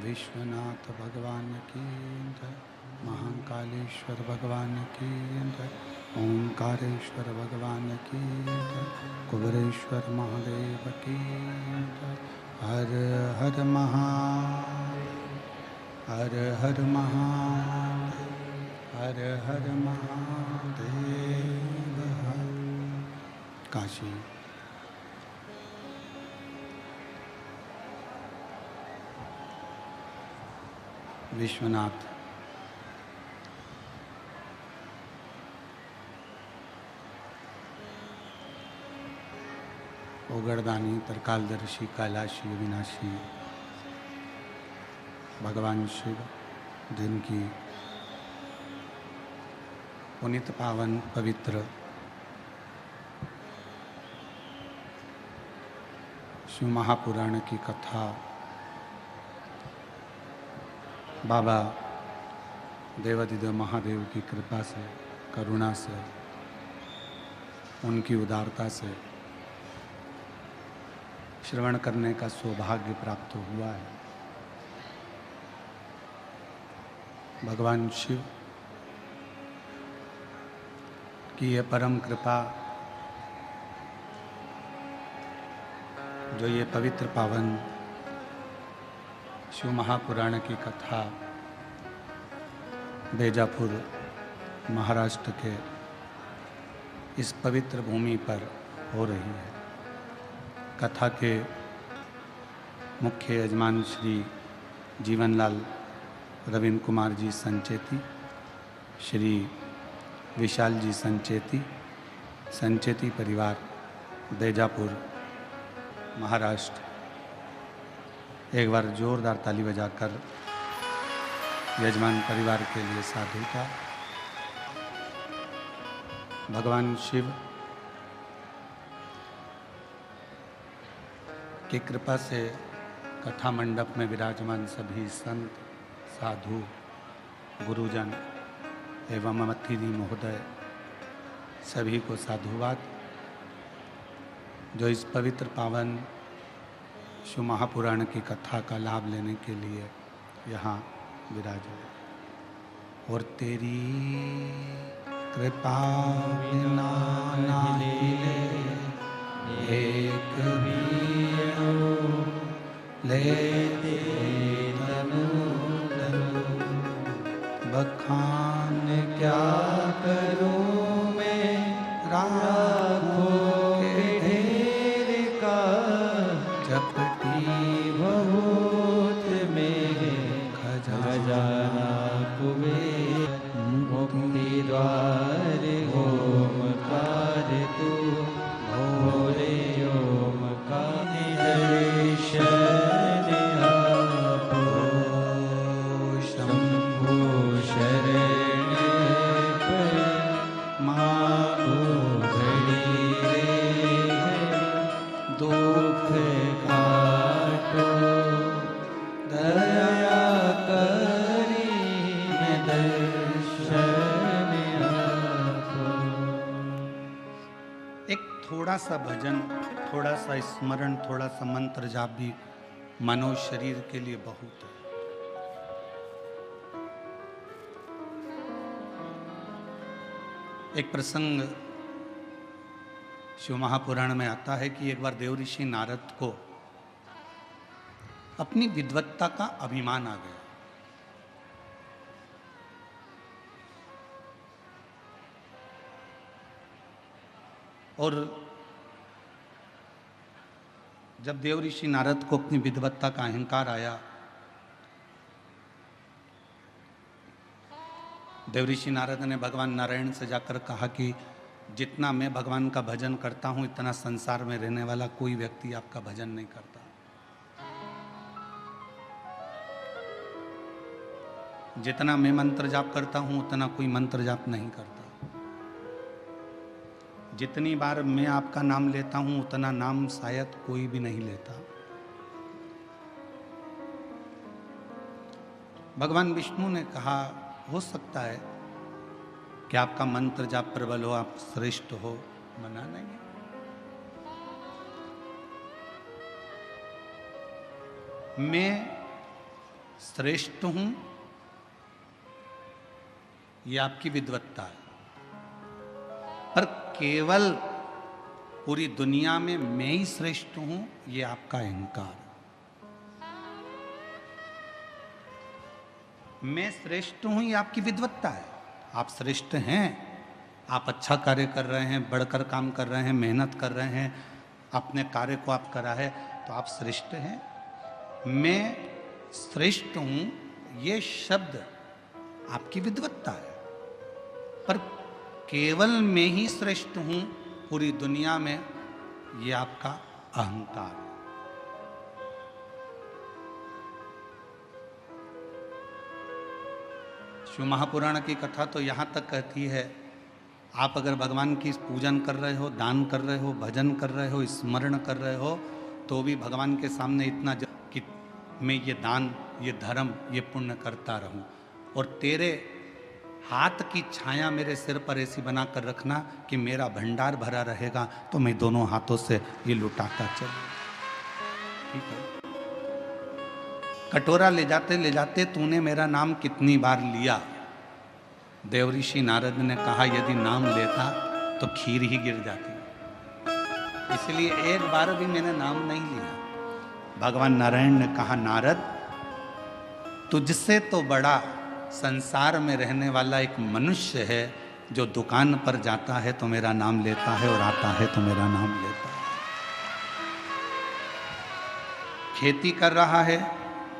विश्वनाथ भगवान की जय, महाकालेश्वर भगवान की जय, ओंकारेश्वर भगवान की जय, कुबेरेश्वर महादेव की जय। हर हर महादेव, हर हर महादेव, हर हर महादेव। काशी विश्वनाथ ओगरदानी तरकालदर्शी कैलाशी अविनाशी भगवान शिव जिनकी पुनीत पावन पवित्र शिव महापुराण की कथा बाबा देवाधिदेव महादेव की कृपा से, करुणा से, उनकी उदारता से श्रवण करने का सौभाग्य प्राप्त हुआ है। भगवान शिव की ये परम कृपा, जो ये पवित्र पावन शिव महापुराण की कथा बेजापुर महाराष्ट्र के इस पवित्र भूमि पर हो रही है। कथा के मुख्य यजमान श्री जीवनलाल रविंद्र कुमार जी संचेती, श्री विशाल जी संचेती, संचेती परिवार बेजापुर महाराष्ट्र। एक बार जोरदार ताली बजाकर यजमान परिवार के लिए साधुता। भगवान शिव की कृपा से कथा मंडप में विराजमान सभी संत, साधु, गुरुजन एवं अतिथि महोदय सभी को साधुवाद, जो इस पवित्र पावन शिव महापुराण की कथा का लाभ लेने के लिए यहाँ विराजे। और तेरी कृपा बिना ना हिले एक भी लेते तनु तनु, बखान क्या करूं मैं राखों के ढेर का, चपटी बहुत में खजाना कुबेर, मुक्ति द्वार ओमकार तू थोड़ा सा भजन, थोड़ा सा स्मरण, थोड़ा सा मंत्र जाप भी मानव शरीर के लिए बहुत है। एक प्रसंग शिव महापुराण में आता है कि एक बार देव ऋषि नारद को अपनी विद्वत्ता का अभिमान आ गया। और जब देव ऋषि नारद को अपनी विद्वत्ता का अहंकार आया, देव ऋषि नारद ने भगवान नारायण से जाकर कहा कि जितना मैं भगवान का भजन करता हूं, इतना संसार में रहने वाला कोई व्यक्ति आपका भजन नहीं करता। जितना मैं मंत्र जाप करता हूं, उतना कोई मंत्र जाप नहीं करता। जितनी बार मैं आपका नाम लेता हूं, उतना नाम शायद कोई भी नहीं लेता। भगवान विष्णु ने कहा, हो सकता है कि आपका मंत्र जाप प्रबल हो, आप श्रेष्ठ हो, मना नहीं है। मैं श्रेष्ठ हूं, ये आपकी विद्वत्ता है, पर केवल पूरी दुनिया में मैं ही श्रेष्ठ हूं, ये आपका अहंकार। मैं श्रेष्ठ हूं, ये आपकी विद्वत्ता है। आप श्रेष्ठ हैं, आप अच्छा कार्य कर रहे हैं, बढ़कर काम कर रहे हैं, मेहनत कर रहे हैं, अपने कार्य को आप करा है, तो आप श्रेष्ठ हैं। मैं श्रेष्ठ हूं, ये शब्द आपकी विद्वत्ता है, पर केवल मैं ही श्रेष्ठ हूं पूरी दुनिया में, ये आपका अहंकार है। शिव महापुराण की कथा तो यहां तक कहती है, आप अगर भगवान की पूजन कर रहे हो, दान कर रहे हो, भजन कर रहे हो, स्मरण कर रहे हो, तो भी भगवान के सामने इतना कि मैं ये दान, ये धर्म, ये पुण्य करता रहूं, और तेरे हाथ की छाया मेरे सिर पर ऐसी बना कर रखना कि मेरा भंडार भरा रहेगा, तो मैं दोनों हाथों से ये लुटाता चलूं। ठीक है। कटोरा ले जाते तूने मेरा नाम कितनी बार लिया? देव ऋषि नारद ने कहा, यदि नाम लेता तो खीर ही गिर जाती, इसलिए एक बार भी मैंने नाम नहीं लिया। भगवान नारायण ने कहा, नारद तुझसे तो बड़ा संसार में रहने वाला एक मनुष्य है, जो दुकान पर जाता है तो मेरा नाम लेता है, और आता है तो मेरा नाम लेता है। खेती कर रहा है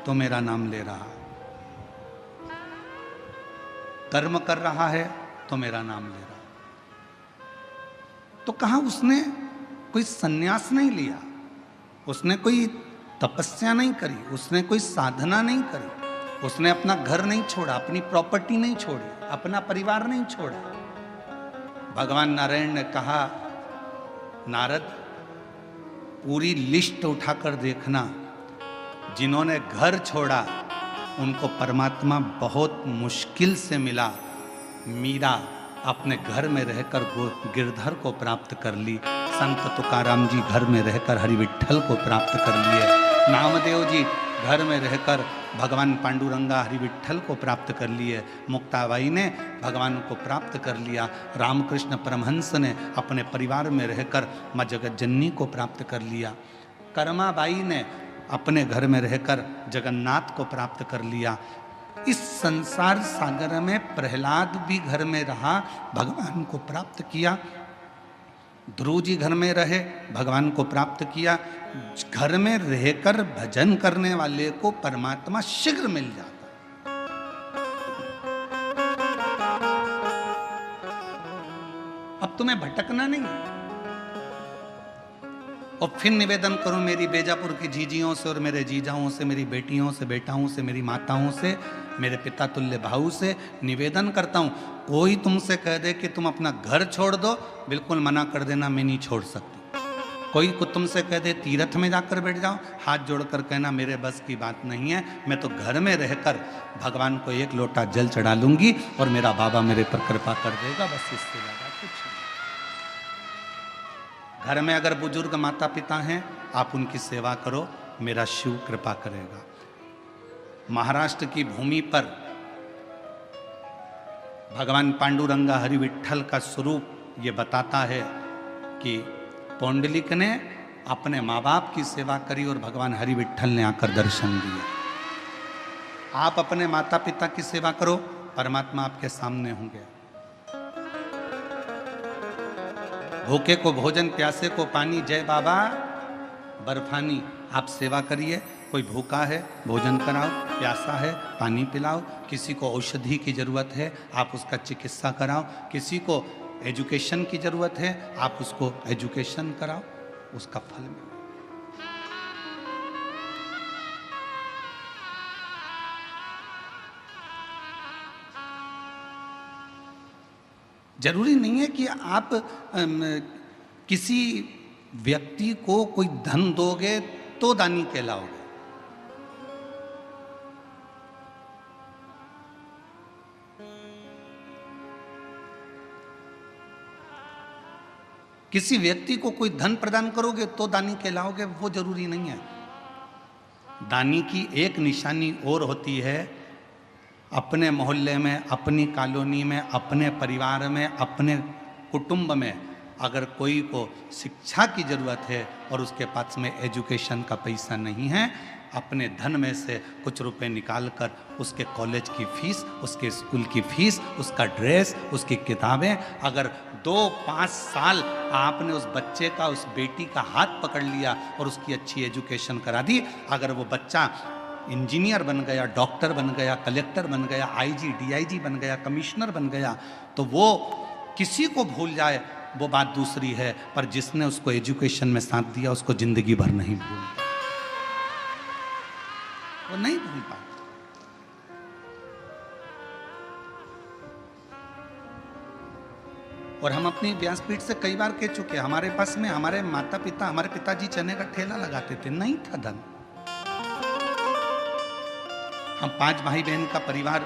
तो मेरा नाम ले रहा है, कर्म कर रहा है तो मेरा नाम ले रहा है। तो कहा उसने कोई सन्यास नहीं लिया, उसने कोई तपस्या नहीं करी, उसने कोई साधना नहीं करी, उसने अपना घर नहीं छोड़ा, अपनी प्रॉपर्टी नहीं छोड़ी, अपना परिवार नहीं छोड़ा। भगवान नारायण ने कहा, नारद पूरी लिस्ट उठाकर देखना, जिन्होंने घर छोड़ा उनको परमात्मा बहुत मुश्किल से मिला। मीरा अपने घर में रहकर गिरधर को प्राप्त कर ली, संत तुकाराम जी घर में रहकर हरि विठ्ठल को प्राप्त कर लिए, नामदेव जी घर में रहकर भगवान पांडुरंगा हरि विठ्ठल को प्राप्त कर लिए, मुक्ताबाई ने भगवान को प्राप्त कर लिया, रामकृष्ण परमहंस ने अपने परिवार में रहकर माँ जगत जननी को प्राप्त कर लिया, कर्माबाई ने अपने घर में रहकर जगन्नाथ को प्राप्त कर लिया। इस संसार सागर में प्रहलाद भी घर में रहा, भगवान को प्राप्त किया। ध्रुव जी घर में रहे, भगवान को प्राप्त किया। घर में रहकर भजन करने वाले को परमात्मा शीघ्र मिल जाता। अब तुम्हें भटकना नहीं, और फिर निवेदन करो मेरी बेजापुर की जीजियों से और मेरे जीजाओं से, मेरी बेटियों से, बेटाओं से, मेरी माताओं से, मेरे पिता तुल्य भाऊ से निवेदन करता हूं, कोई तुमसे कह दे कि तुम अपना घर छोड़ दो, बिल्कुल मना कर देना, मैं नहीं छोड़ सकती। कोई को तुमसे कह दे तीर्थ में जाकर बैठ जाओ, हाथ जोड़कर कहना मेरे बस की बात नहीं है, मैं तो घर में रहकर भगवान को एक लोटा जल चढ़ा लूंगी और मेरा बाबा मेरे पर कृपा कर देगा, बस इससे ज्यादा कुछ नहीं। घर में अगर बुजुर्ग माता पिता हैं, आप उनकी सेवा करो, मेरा शिव कृपा करेगा। महाराष्ट्र की भूमि पर भगवान पांडुरंगा हरि विठल का स्वरूप ये बताता है कि पौंडलिक ने अपने माँ बाप की सेवा करी और भगवान हरि विठल ने आकर दर्शन दिए। आप अपने माता पिता की सेवा करो, परमात्मा आपके सामने होंगे। भूखे को भोजन, प्यासे को पानी, जय बाबा बर्फानी। आप सेवा करिए, कोई भूखा है भोजन कराओ, प्यासा है पानी पिलाओ, किसी को औषधि की जरूरत है आप उसका चिकित्सा कराओ, किसी को एजुकेशन की जरूरत है आप उसको एजुकेशन कराओ, उसका फल मिले। जरूरी नहीं है कि आप किसी व्यक्ति को कोई धन दोगे तो दानी कहलाओगे। किसी व्यक्ति को कोई धन प्रदान करोगे तो दानी कहलाओगे, वो जरूरी नहीं है। दानी की एक निशानी और होती है, अपने मोहल्ले में, अपनी कॉलोनी में, अपने परिवार में, अपने कुटुंब में अगर कोई को शिक्षा की ज़रूरत है और उसके पास में एजुकेशन का पैसा नहीं है, अपने धन में से कुछ रुपए निकाल कर उसके कॉलेज की फीस, उसके स्कूल की फीस, उसका ड्रेस, उसकी किताबें, अगर 2-5 साल आपने उस बच्चे का, उस बेटी का हाथ पकड़ लिया और उसकी अच्छी एजुकेशन करा दी, अगर वो बच्चा इंजीनियर बन गया, डॉक्टर बन गया, कलेक्टर बन गया, आईजी, डीआईजी बन गया, कमिश्नर बन गया, तो वो किसी को भूल जाए वो बात दूसरी है, पर जिसने उसको एजुकेशन में साथ दिया उसको जिंदगी भर नहीं भूलता, वो नहीं भूल पाता। और हम अपनी व्यासपीठ से कई बार कह चुके हैं, हमारे पास में हमारे माता पिता, हमारे पिताजी चने का ठेला लगाते थे, नहीं था धन। हम 5 भाई बहन का परिवार,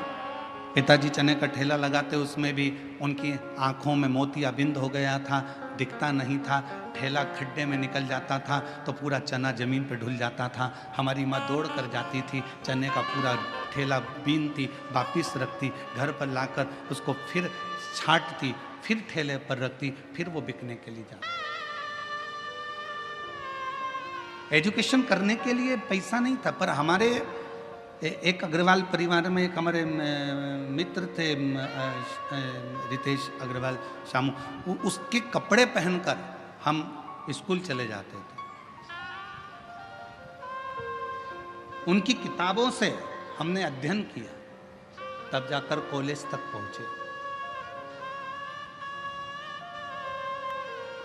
पिताजी चने का ठेला लगाते, उसमें भी उनकी आंखों में मोतियाबिंद हो गया था, दिखता नहीं था, ठेला खड्डे में निकल जाता था तो पूरा चना जमीन पे ढुल जाता था। हमारी माँ दौड़ कर जाती थी, चने का पूरा ठेला बीनती, वापिस रखती, घर पर लाकर उसको फिर छांटती, फिर ठेले पर रखती, फिर वो बिकने के लिए जाती। एजुकेशन करने के लिए पैसा नहीं था, पर हमारे एक अग्रवाल परिवार में एक हमारे मित्र थे, रितेश अग्रवाल शामू, उसके कपड़े पहनकर हम स्कूल चले जाते थे। उनकी किताबों से हमने अध्ययन किया, तब जाकर कॉलेज तक पहुंचे।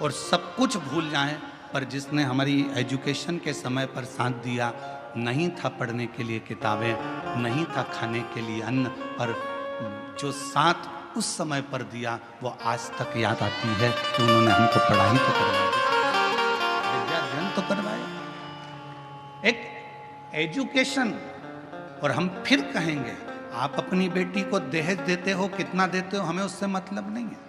और सब कुछ भूल जाएं, पर जिसने हमारी एजुकेशन के समय पर साथ दिया, नहीं था पढ़ने के लिए किताबें, नहीं था खाने के लिए अन्न, पर जो साथ उस समय पर दिया वो आज तक याद आती है कि उन्होंने हमको पढ़ाई तो करवाई, विद्या अध्ययन तो करवाया, एक एजुकेशन। और हम फिर कहेंगे, आप अपनी बेटी को दहेज देते हो, कितना देते हो, हमें उससे मतलब नहीं है।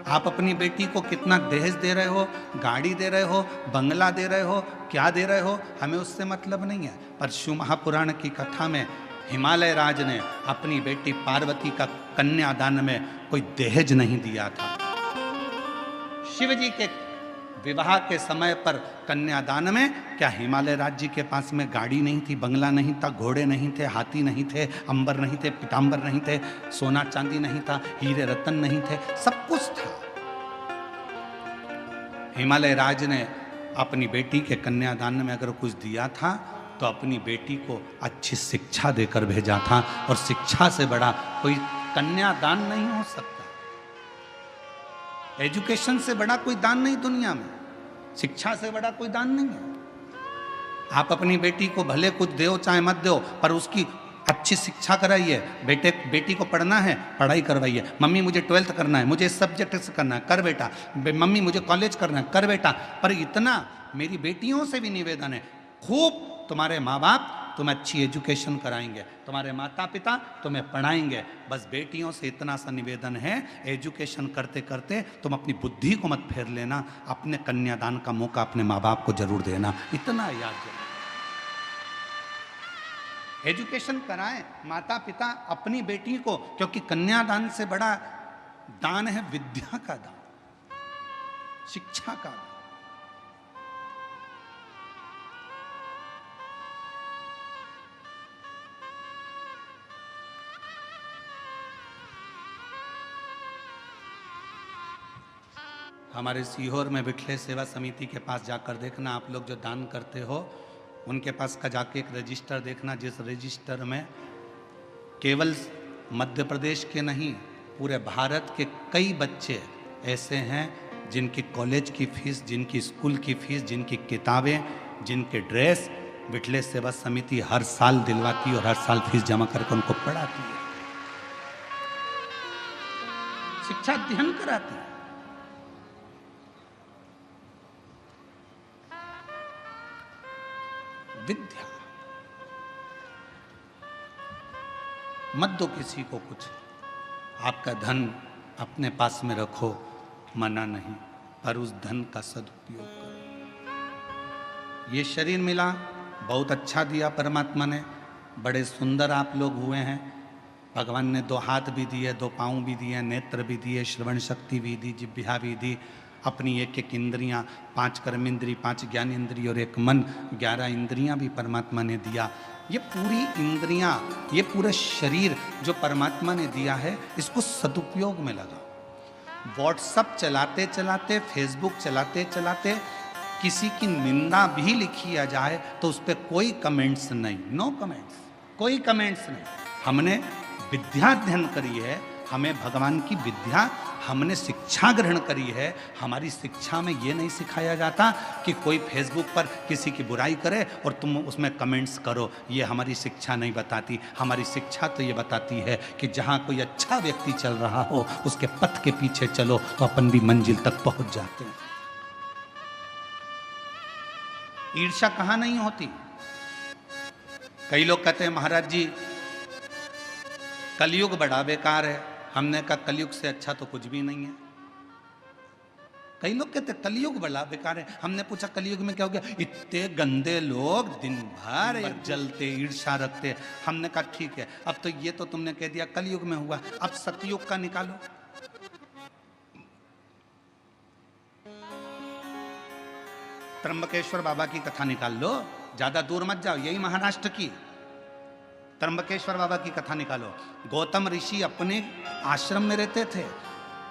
आप अपनी बेटी को कितना दहेज दे रहे हो, गाड़ी दे रहे हो, बंगला दे रहे हो, क्या दे रहे हो, हमें उससे मतलब नहीं है। पर शिव महापुराण की कथा में हिमालय राज ने अपनी बेटी पार्वती का कन्यादान में कोई दहेज नहीं दिया था। शिव जी के विवाह के समय पर कन्यादान में क्या हिमालय राज्य के पास में गाड़ी नहीं थी, बंगला नहीं था, घोड़े नहीं थे, हाथी नहीं थे, अंबर नहीं थे, पीतांबर नहीं थे, सोना चांदी नहीं था, हीरे रतन नहीं थे, सब कुछ था। हिमालय राज ने अपनी बेटी के कन्यादान में अगर कुछ दिया था तो अपनी बेटी को अच्छी शिक्षा देकर भेजा था, और शिक्षा से बड़ा कोई कन्यादान नहीं हो सकता। एजुकेशन से बड़ा कोई दान नहीं दुनिया में, शिक्षा से बड़ा कोई दान नहीं है। आप अपनी बेटी को भले कुछ दो चाहे मत दो, पर उसकी अच्छी शिक्षा कराइए। बेटी को पढ़ना है, पढ़ाई करवाइए। मम्मी मुझे 12th करना है, मुझे इस सब्जेक्ट से करना है, कर बेटा। मम्मी मुझे कॉलेज करना है, कर बेटा। पर इतना मेरी बेटियों से भी निवेदन है, खूब तुम्हारे माँ बाप तुम्हें अच्छी एजुकेशन कराएंगे, तुम्हारे माता पिता तुम्हें पढ़ाएंगे, बस बेटियों से इतना सा निवेदन है, एजुकेशन करते करते तुम अपनी बुद्धि को मत फेर लेना, अपने कन्यादान का मौका अपने माँ बाप को जरूर देना, इतना याद जरूर। एजुकेशन कराएं माता पिता अपनी बेटी को, क्योंकि कन्यादान से बड़ा दान है विद्या का दान, शिक्षा का दान। हमारे सीहोर में बिठले सेवा समिति के पास जाकर देखना, आप लोग जो दान करते हो उनके पास का जाके एक रजिस्टर देखना, जिस रजिस्टर में केवल मध्य प्रदेश के नहीं पूरे भारत के कई बच्चे ऐसे हैं जिनकी कॉलेज की फीस, जिनकी स्कूल की फीस, जिनकी किताबें, जिनके ड्रेस बिठले सेवा समिति हर साल दिलवाती और हर साल फीस जमा करके उनको पढ़ाती है, शिक्षा अध्ययन कराती है। विद्या मत दो किसी को कुछ, आपका धन अपने पास में रखो, मना नहीं, पर उस धन का सदुपयोग करो। ये शरीर मिला बहुत अच्छा दिया परमात्मा ने, बड़े सुंदर आप लोग हुए हैं, भगवान ने 2 हाथ भी दिए, 2 पाँव भी दिए, नेत्र भी दिए, श्रवण शक्ति भी दी, जिह्वा भी दी, अपनी एक एक इंद्रियां, 5 कर्मेंद्री, 5 ज्ञान इंद्रिय और 1 मन, 11 इंद्रियां भी परमात्मा ने दिया। ये पूरी इंद्रियां, ये पूरा शरीर जो परमात्मा ने दिया है, इसको सदुपयोग में लगा। व्हाट्सएप चलाते चलाते, फेसबुक चलाते चलाते किसी की निंदा भी लिखी आ जाए तो उस पर कोई कमेंट्स नहीं, नो कमेंट्स, कोई कमेंट्स नहीं। हमने विद्या अध्ययन करी है, हमें भगवान की विद्या, हमने शिक्षा ग्रहण करी है, हमारी शिक्षा में ये नहीं सिखाया जाता कि कोई फेसबुक पर किसी की बुराई करे और तुम उसमें कमेंट्स करो, ये हमारी शिक्षा नहीं बताती। हमारी शिक्षा तो ये बताती है कि जहाँ कोई अच्छा व्यक्ति चल रहा हो उसके पथ के पीछे चलो तो अपन भी मंजिल तक पहुंच जाते हैं। ईर्ष्या कहाँ नहीं होती। कई लोग कहते हैं महाराज जी कलयुग बड़ा बेकार है, हमने कहा कलयुग से अच्छा तो कुछ भी नहीं है। कई लोग कहते कलयुग बड़ा बेकार है, हमने पूछा कलयुग में क्या हो गया, इतने गंदे लोग दिन भर जलते ईर्ष्या रखते। हमने कहा ठीक है, अब तो ये तो तुमने कह दिया कलयुग में हुआ, अब सतयुग का निकालो। त्र्यंबकेश्वर बाबा की कथा निकाल लो, ज्यादा दूर मत जाओ, यही महाराष्ट्र की त्र्यंबकेश्वर बाबा की कथा निकालो। गौतम ऋषि अपने आश्रम में रहते थे,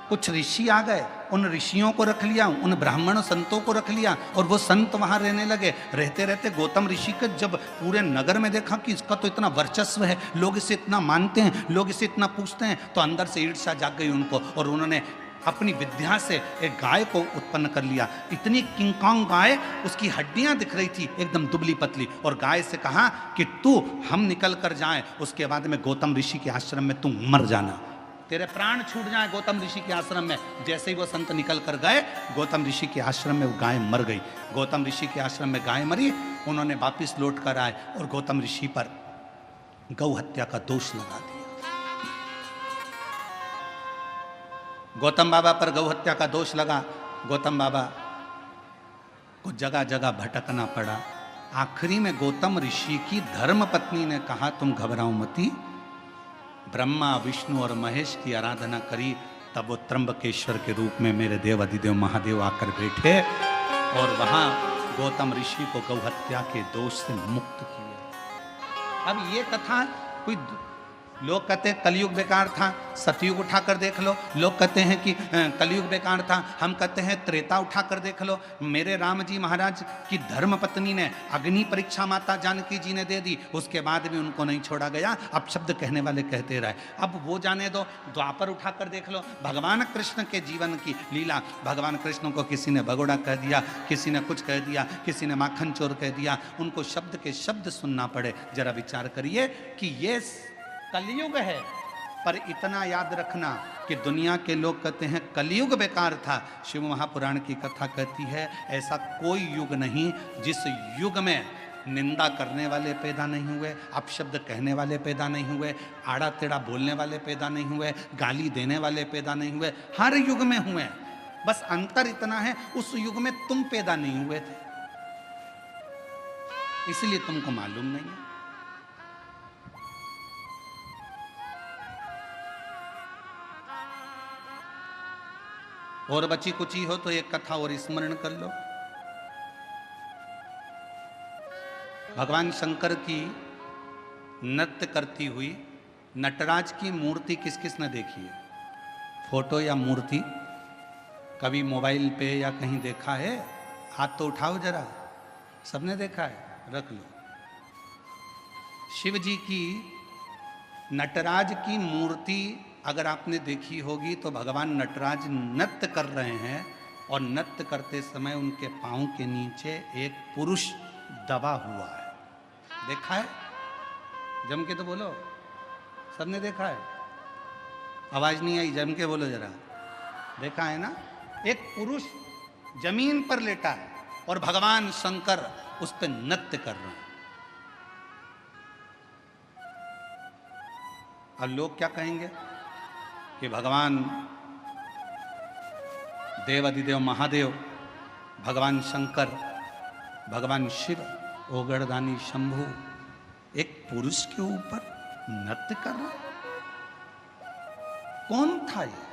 कुछ ऋषि आ गए, उन ऋषियों को रख लिया, उन ब्राह्मण संतों को रख लिया और वो संत वहां रहने लगे। रहते रहते गौतम ऋषि के जब पूरे नगर में देखा कि इसका तो इतना वर्चस्व है, लोग इसे इतना मानते हैं, लोग इसे इतना पूछते हैं, तो अंदर से ईर्ष्या जाग गई उनको और उन्होंने अपनी विद्या से एक गाय को उत्पन्न कर लिया। इतनी किंगकॉन्ग गाय, उसकी हड्डियां दिख रही थी एकदम दुबली पतली, और गाय से कहा कि तू हम निकल कर जाएं, उसके बाद में गौतम ऋषि के आश्रम में तू मर जाना, तेरे प्राण छूट जाए गौतम ऋषि के आश्रम में। जैसे ही वो संत निकल कर गए गौतम ऋषि के आश्रम में वो गाय मर गई। गौतम ऋषि के आश्रम में गाय मरी, उन्होंने वापिस लौट कर आए और गौतम ऋषि पर गौ हत्या का दोष लगा दिया। गौतम बाबा पर गौ हत्या का दोष लगा, गौतम बाबा को जगह जगह भटकना पड़ा। आखिरी में गौतम ऋषि की धर्म पत्नी ने कहा तुम घबराओ मती, ब्रह्मा विष्णु और महेश की आराधना करी, तब वो त्र्यंबकेश्वर के रूप में मेरे देव अधिदेव महादेव आकर बैठे और वहां गौतम ऋषि को गौ हत्या के दोष से मुक्त किया। अब ये कथा कोई, लोग कहते हैं कलयुग बेकार था, सतयुग उठाकर देख लो। लोग कहते हैं कि कलयुग बेकार था, हम कहते हैं त्रेता उठाकर देख लो। मेरे राम जी महाराज की धर्म पत्नी ने अग्नि परीक्षा माता जानकी जी ने दे दी, उसके बाद भी उनको नहीं छोड़ा गया। अब शब्द कहने वाले कहते रहे, अब वो जाने दो। द्वापर उठाकर देख लो, भगवान कृष्ण के जीवन की लीला। भगवान कृष्ण को किसी ने भगोड़ा कह दिया, किसी ने कुछ कह दिया, किसी ने माखन चोर कह दिया, उनको शब्द के शब्द सुनना पड़े। जरा विचार करिए कि ये कलयुग है, पर इतना याद रखना कि दुनिया के लोग कहते हैं कलयुग बेकार था। शिव महापुराण की कथा कहती है ऐसा कोई युग नहीं जिस युग में निंदा करने वाले पैदा नहीं हुए, अपशब्द कहने वाले पैदा नहीं हुए, आड़ा टेढ़ा बोलने वाले पैदा नहीं हुए, गाली देने वाले पैदा नहीं हुए। हर युग में हुए, बस अंतर इतना है उस युग में तुम पैदा नहीं हुए थे, इसलिए तुमको मालूम नहीं है। और बची कुची हो तो एक कथा और स्मरण कर लो। भगवान शंकर की नृत्य करती हुई नटराज की मूर्ति किस किस ने देखी है? फोटो या मूर्ति कभी मोबाइल पे या कहीं देखा है? हाथ तो उठाओ जरा, सबने देखा है, रख लो। शिव जी की नटराज की मूर्ति अगर आपने देखी होगी तो भगवान नटराज नृत्य कर रहे हैं और नृत्य करते समय उनके पांव के नीचे एक पुरुष दबा हुआ है। देखा है? जम के तो बोलो, सबने देखा है? आवाज नहीं आई, जम के बोलो जरा। देखा है ना? एक पुरुष जमीन पर लेटा है और भगवान शंकर उस पर नृत्य कर रहे हैं। अब लोग क्या कहेंगे कि भगवान देवाधिदेव महादेव, भगवान शंकर, भगवान शिव, ओगड़दानी शंभु एक पुरुष के ऊपर नृत्य कर रहा। कौन था ये?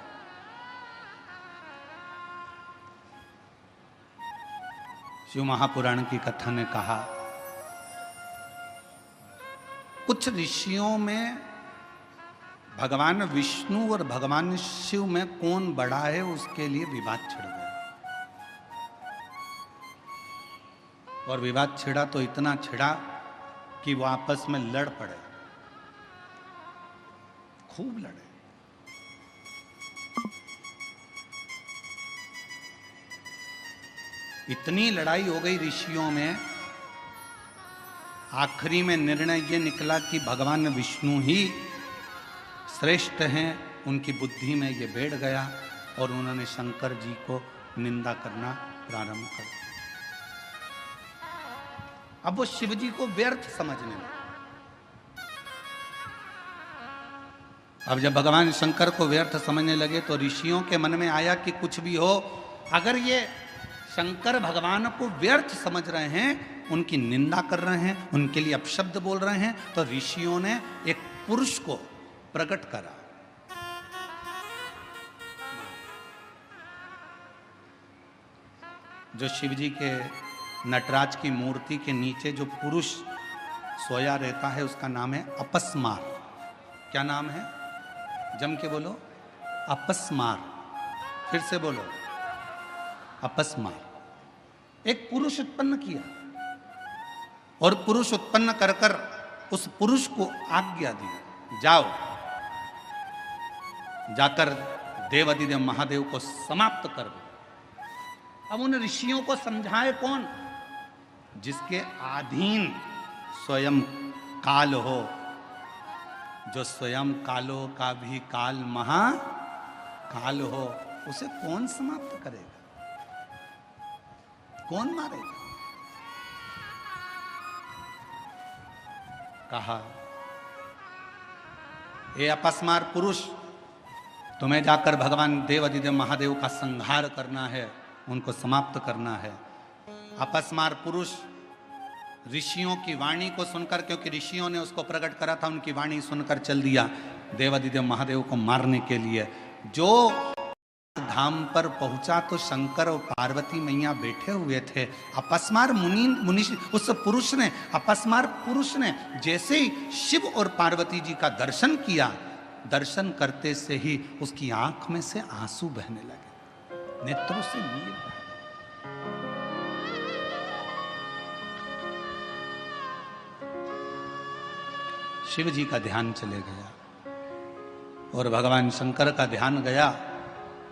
शिव महापुराण की कथा ने कहा, कुछ ऋषियों में भगवान विष्णु और भगवान शिव में कौन बड़ा है उसके लिए विवाद छिड़ गया। और विवाद छिड़ा तो इतना छिड़ा कि वो आपस में लड़ पड़े, खूब लड़े। इतनी लड़ाई हो गई ऋषियों में, आखिरी में निर्णय ये निकला कि भगवान विष्णु ही श्रेष्ठ हैं। उनकी बुद्धि में ये बैठ गया और उन्होंने शंकर जी को निंदा करना प्रारंभ कर दिया। अब वो शिव जी को व्यर्थ समझने लगे। अब जब भगवान शंकर को व्यर्थ समझने लगे तो ऋषियों के मन में आया कि कुछ भी हो, अगर ये शंकर भगवान को व्यर्थ समझ रहे हैं, उनकी निंदा कर रहे हैं, उनके लिए अपशब्द बोल रहे हैं, तो ऋषियों ने एक पुरुष को प्रकट करा। जो शिव जी के नटराज की मूर्ति के नीचे जो पुरुष सोया रहता है उसका नाम है अपस्मार। क्या नाम है? जम के बोलो, अपस्मार। फिर से बोलो, अपस्मार। एक पुरुष उत्पन्न किया और पुरुष उत्पन्न कर कर उस पुरुष को आज्ञा दी, जाओ जाकर देवाधिदेव महादेव को समाप्त कर दो। अब उन ऋषियों को समझाए कौन? जिसके अधीन स्वयं काल हो, जो स्वयं कालो का भी काल महाकाल हो, उसे कौन समाप्त करेगा? कौन मारेगा? कहा, ये अपस्मार पुरुष, तुम्हें जाकर भगवान देवाधिदेव महादेव का संहार करना है, उनको समाप्त करना है। अपस्मार पुरुष ऋषियों की वाणी को सुनकर, क्योंकि ऋषियों ने उसको प्रकट करा था, उनकी वाणी सुनकर चल दिया देवाधिदेव महादेव को मारने के लिए। जो धाम पर पहुंचा तो शंकर और पार्वती मैया बैठे हुए थे। अपस्मार मुनि उस पुरुष ने, अपस्मार पुरुष ने जैसे ही शिव और पार्वती जी का दर्शन किया, दर्शन करते से ही उसकी आंख में से आंसू बहने लगे, नेत्रों से नीर बहे। शिव जी का ध्यान चले गया और भगवान शंकर का ध्यान गया।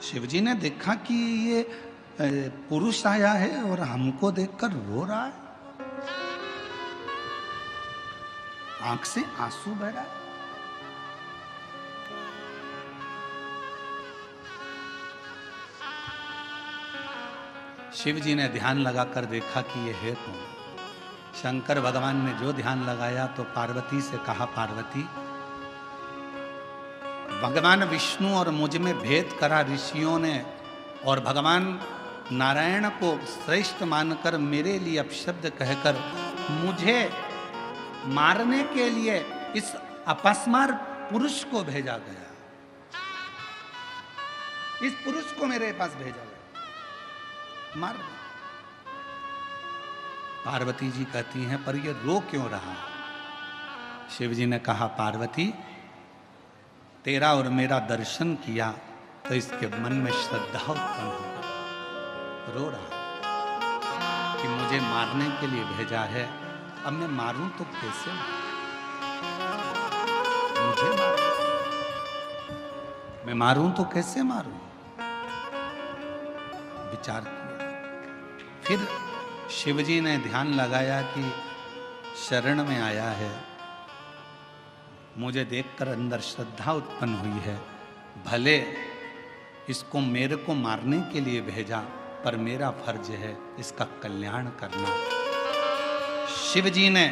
शिव जी ने देखा कि ये पुरुष आया है और हमको देखकर रो रहा है, आंख से आंसू बह रहा है। शिव जी ने ध्यान लगाकर देखा कि ये है कौन। शंकर भगवान ने जो ध्यान लगाया तो पार्वती से कहा, पार्वती, भगवान विष्णु और मुझ में भेद करा ऋषियों ने, और भगवान नारायण को श्रेष्ठ मानकर मेरे लिए अपशब्द कहकर मुझे मारने के लिए इस अपस्मार पुरुष को भेजा गया। इस पुरुष को मेरे पास भेजा गया, मार दो। पार्वती जी कहती हैं, पर ये रो क्यों रहा? शिव जी ने कहा, पार्वती, तेरा और मेरा दर्शन किया तो इसके मन में श्रद्धा उत्पन्न हो गई, रो रहा कि मुझे मारने के लिए भेजा है, अब मैं मारूं तो कैसे? मुझे मैं मारूं तो कैसे मारूं? विचार किया। फिर शिवजी ने ध्यान लगाया कि शरण में आया है, मुझे देखकर अंदर श्रद्धा उत्पन्न हुई है, भले इसको मेरे को मारने के लिए भेजा, पर मेरा फर्ज है इसका कल्याण करना। शिवजी ने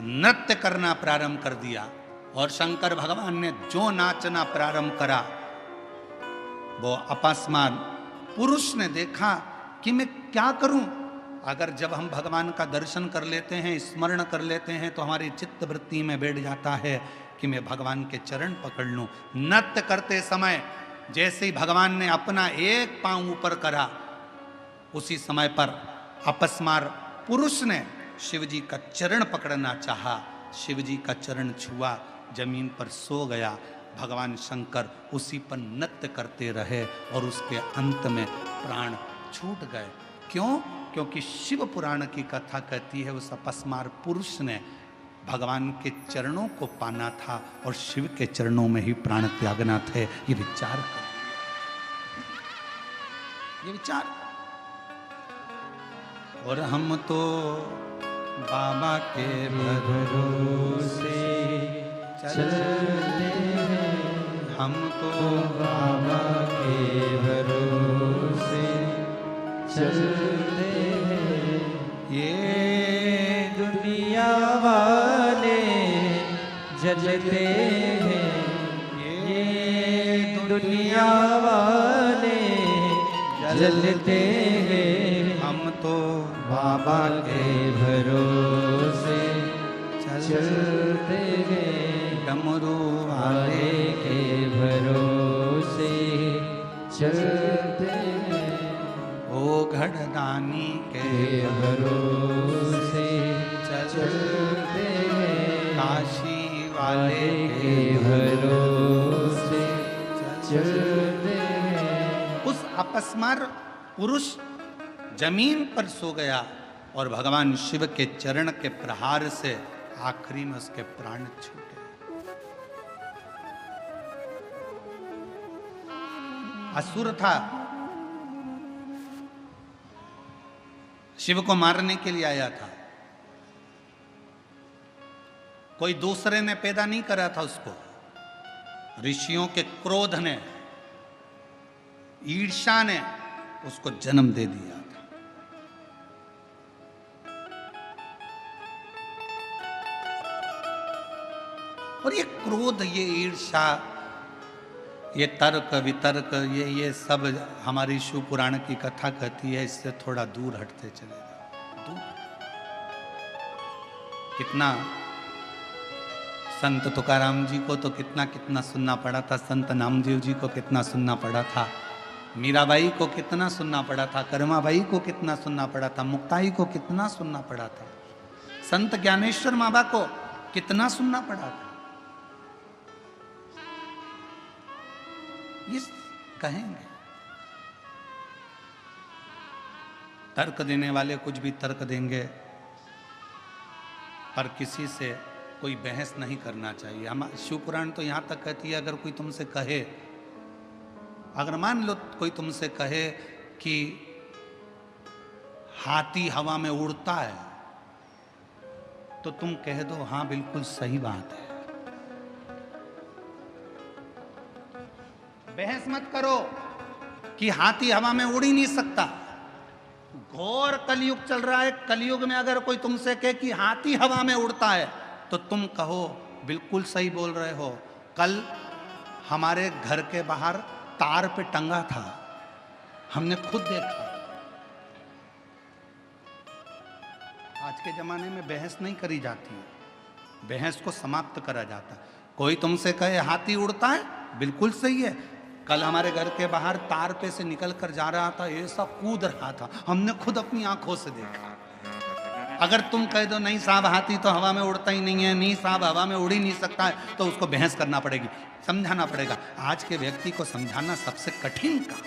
नृत्य करना प्रारंभ कर दिया और शंकर भगवान ने जो नाचना प्रारंभ करा, वो अपस्मार पुरुष ने देखा कि मैं क्या करूं। अगर जब हम भगवान का दर्शन कर लेते हैं, स्मरण कर लेते हैं, तो हमारी चित्त वृत्ति में बैठ जाता है कि मैं भगवान के चरण पकड़ लूं। नृत्य करते समय जैसे ही भगवान ने अपना एक पांव ऊपर करा, उसी समय पर अपस्मार पुरुष ने शिवजी का चरण पकड़ना चाहा, शिवजी का चरण छुआ, जमीन पर सो गया। भगवान शंकर उसी पर नृत्य करते रहे और उसके अंत में प्राण छूट गए। क्यों? क्योंकि शिव पुराण की कथा कहती है उस अपस्मार पुरुष ने भगवान के चरणों को पाना था और शिव के चरणों में ही प्राण त्यागना थे। ये विचार करें, ये विचार। और हम तो बाबा के भरोसे चलते हैं, हम तो बाबा के भरोसे चलते हैं। ये दुनिया वाले जलते हैं, ये दुनिया वाले जलते हैं, हम तो बाबा के भरोसे चलते हैं, डमरू वाले के भरोसे चलते हैं, ओ घड़दानी के भरोसे चलते हैं, काशी वाले के भरोसे चलते हैं। उस अपस्मार पुरुष जमीन पर सो गया और भगवान शिव के चरण के प्रहार से आखिरी में उसके प्राण छूटे। असुर था, शिव को मारने के लिए आया था। कोई दूसरे ने पैदा नहीं करा था उसको, ऋषियों के क्रोध ने, ईर्ष्या ने उसको जन्म दे दिया था। और ये क्रोध, ये ईर्ष्या, ये तर्क वितर्क, ये सब हमारी शिव पुराण की कथा कहती है, इससे थोड़ा दूर हटते चले जाओ। दूर कितना संत तुकाराम जी को तो कितना कितना सुनना पड़ा था, संत नामदेव जी को कितना सुनना पड़ा था, मीराबाई को कितना सुनना पड़ा था, कर्माबाई को कितना सुनना पड़ा था, मुक्ताई को कितना सुनना पड़ा था, संत ज्ञानेश्वर बाबा को कितना सुनना पड़ा था। ये कहेंगे, तर्क देने वाले कुछ भी तर्क देंगे, पर किसी से कोई बहस नहीं करना चाहिए। हम शिव पुराण तो यहां तक कहती है, अगर कोई तुमसे कहे, अगर मान लो कोई तुमसे कहे कि हाथी हवा में उड़ता है, तो तुम कह दो हां बिल्कुल सही बात है। बहस मत करो कि हाथी हवा में उड़ ही नहीं सकता, घोर कलयुग चल रहा है। कलयुग में अगर कोई तुमसे कहे कि हाथी हवा में उड़ता है तो तुम कहो बिल्कुल सही बोल रहे हो। कल हमारे घर के बाहर तार पे टंगा था, हमने खुद देखा। आज के जमाने में बहस नहीं करी जाती है, बहस को समाप्त करा जाता है। कोई तुमसे कहे हाथी उड़ता है, बिल्कुल सही है। कल हमारे घर के बाहर तार पे से निकल कर जा रहा था, ऐसा कूद रहा था, हमने खुद अपनी आंखों से देखा। अगर तुम कह दो नहीं साहब हाथी तो हवा में उड़ता ही नहीं है, नहीं साहब हवा में उड़ ही नहीं सकता है, तो उसको बहस करना पड़ेगी, समझाना पड़ेगा। आज के व्यक्ति को समझाना सबसे कठिन काम।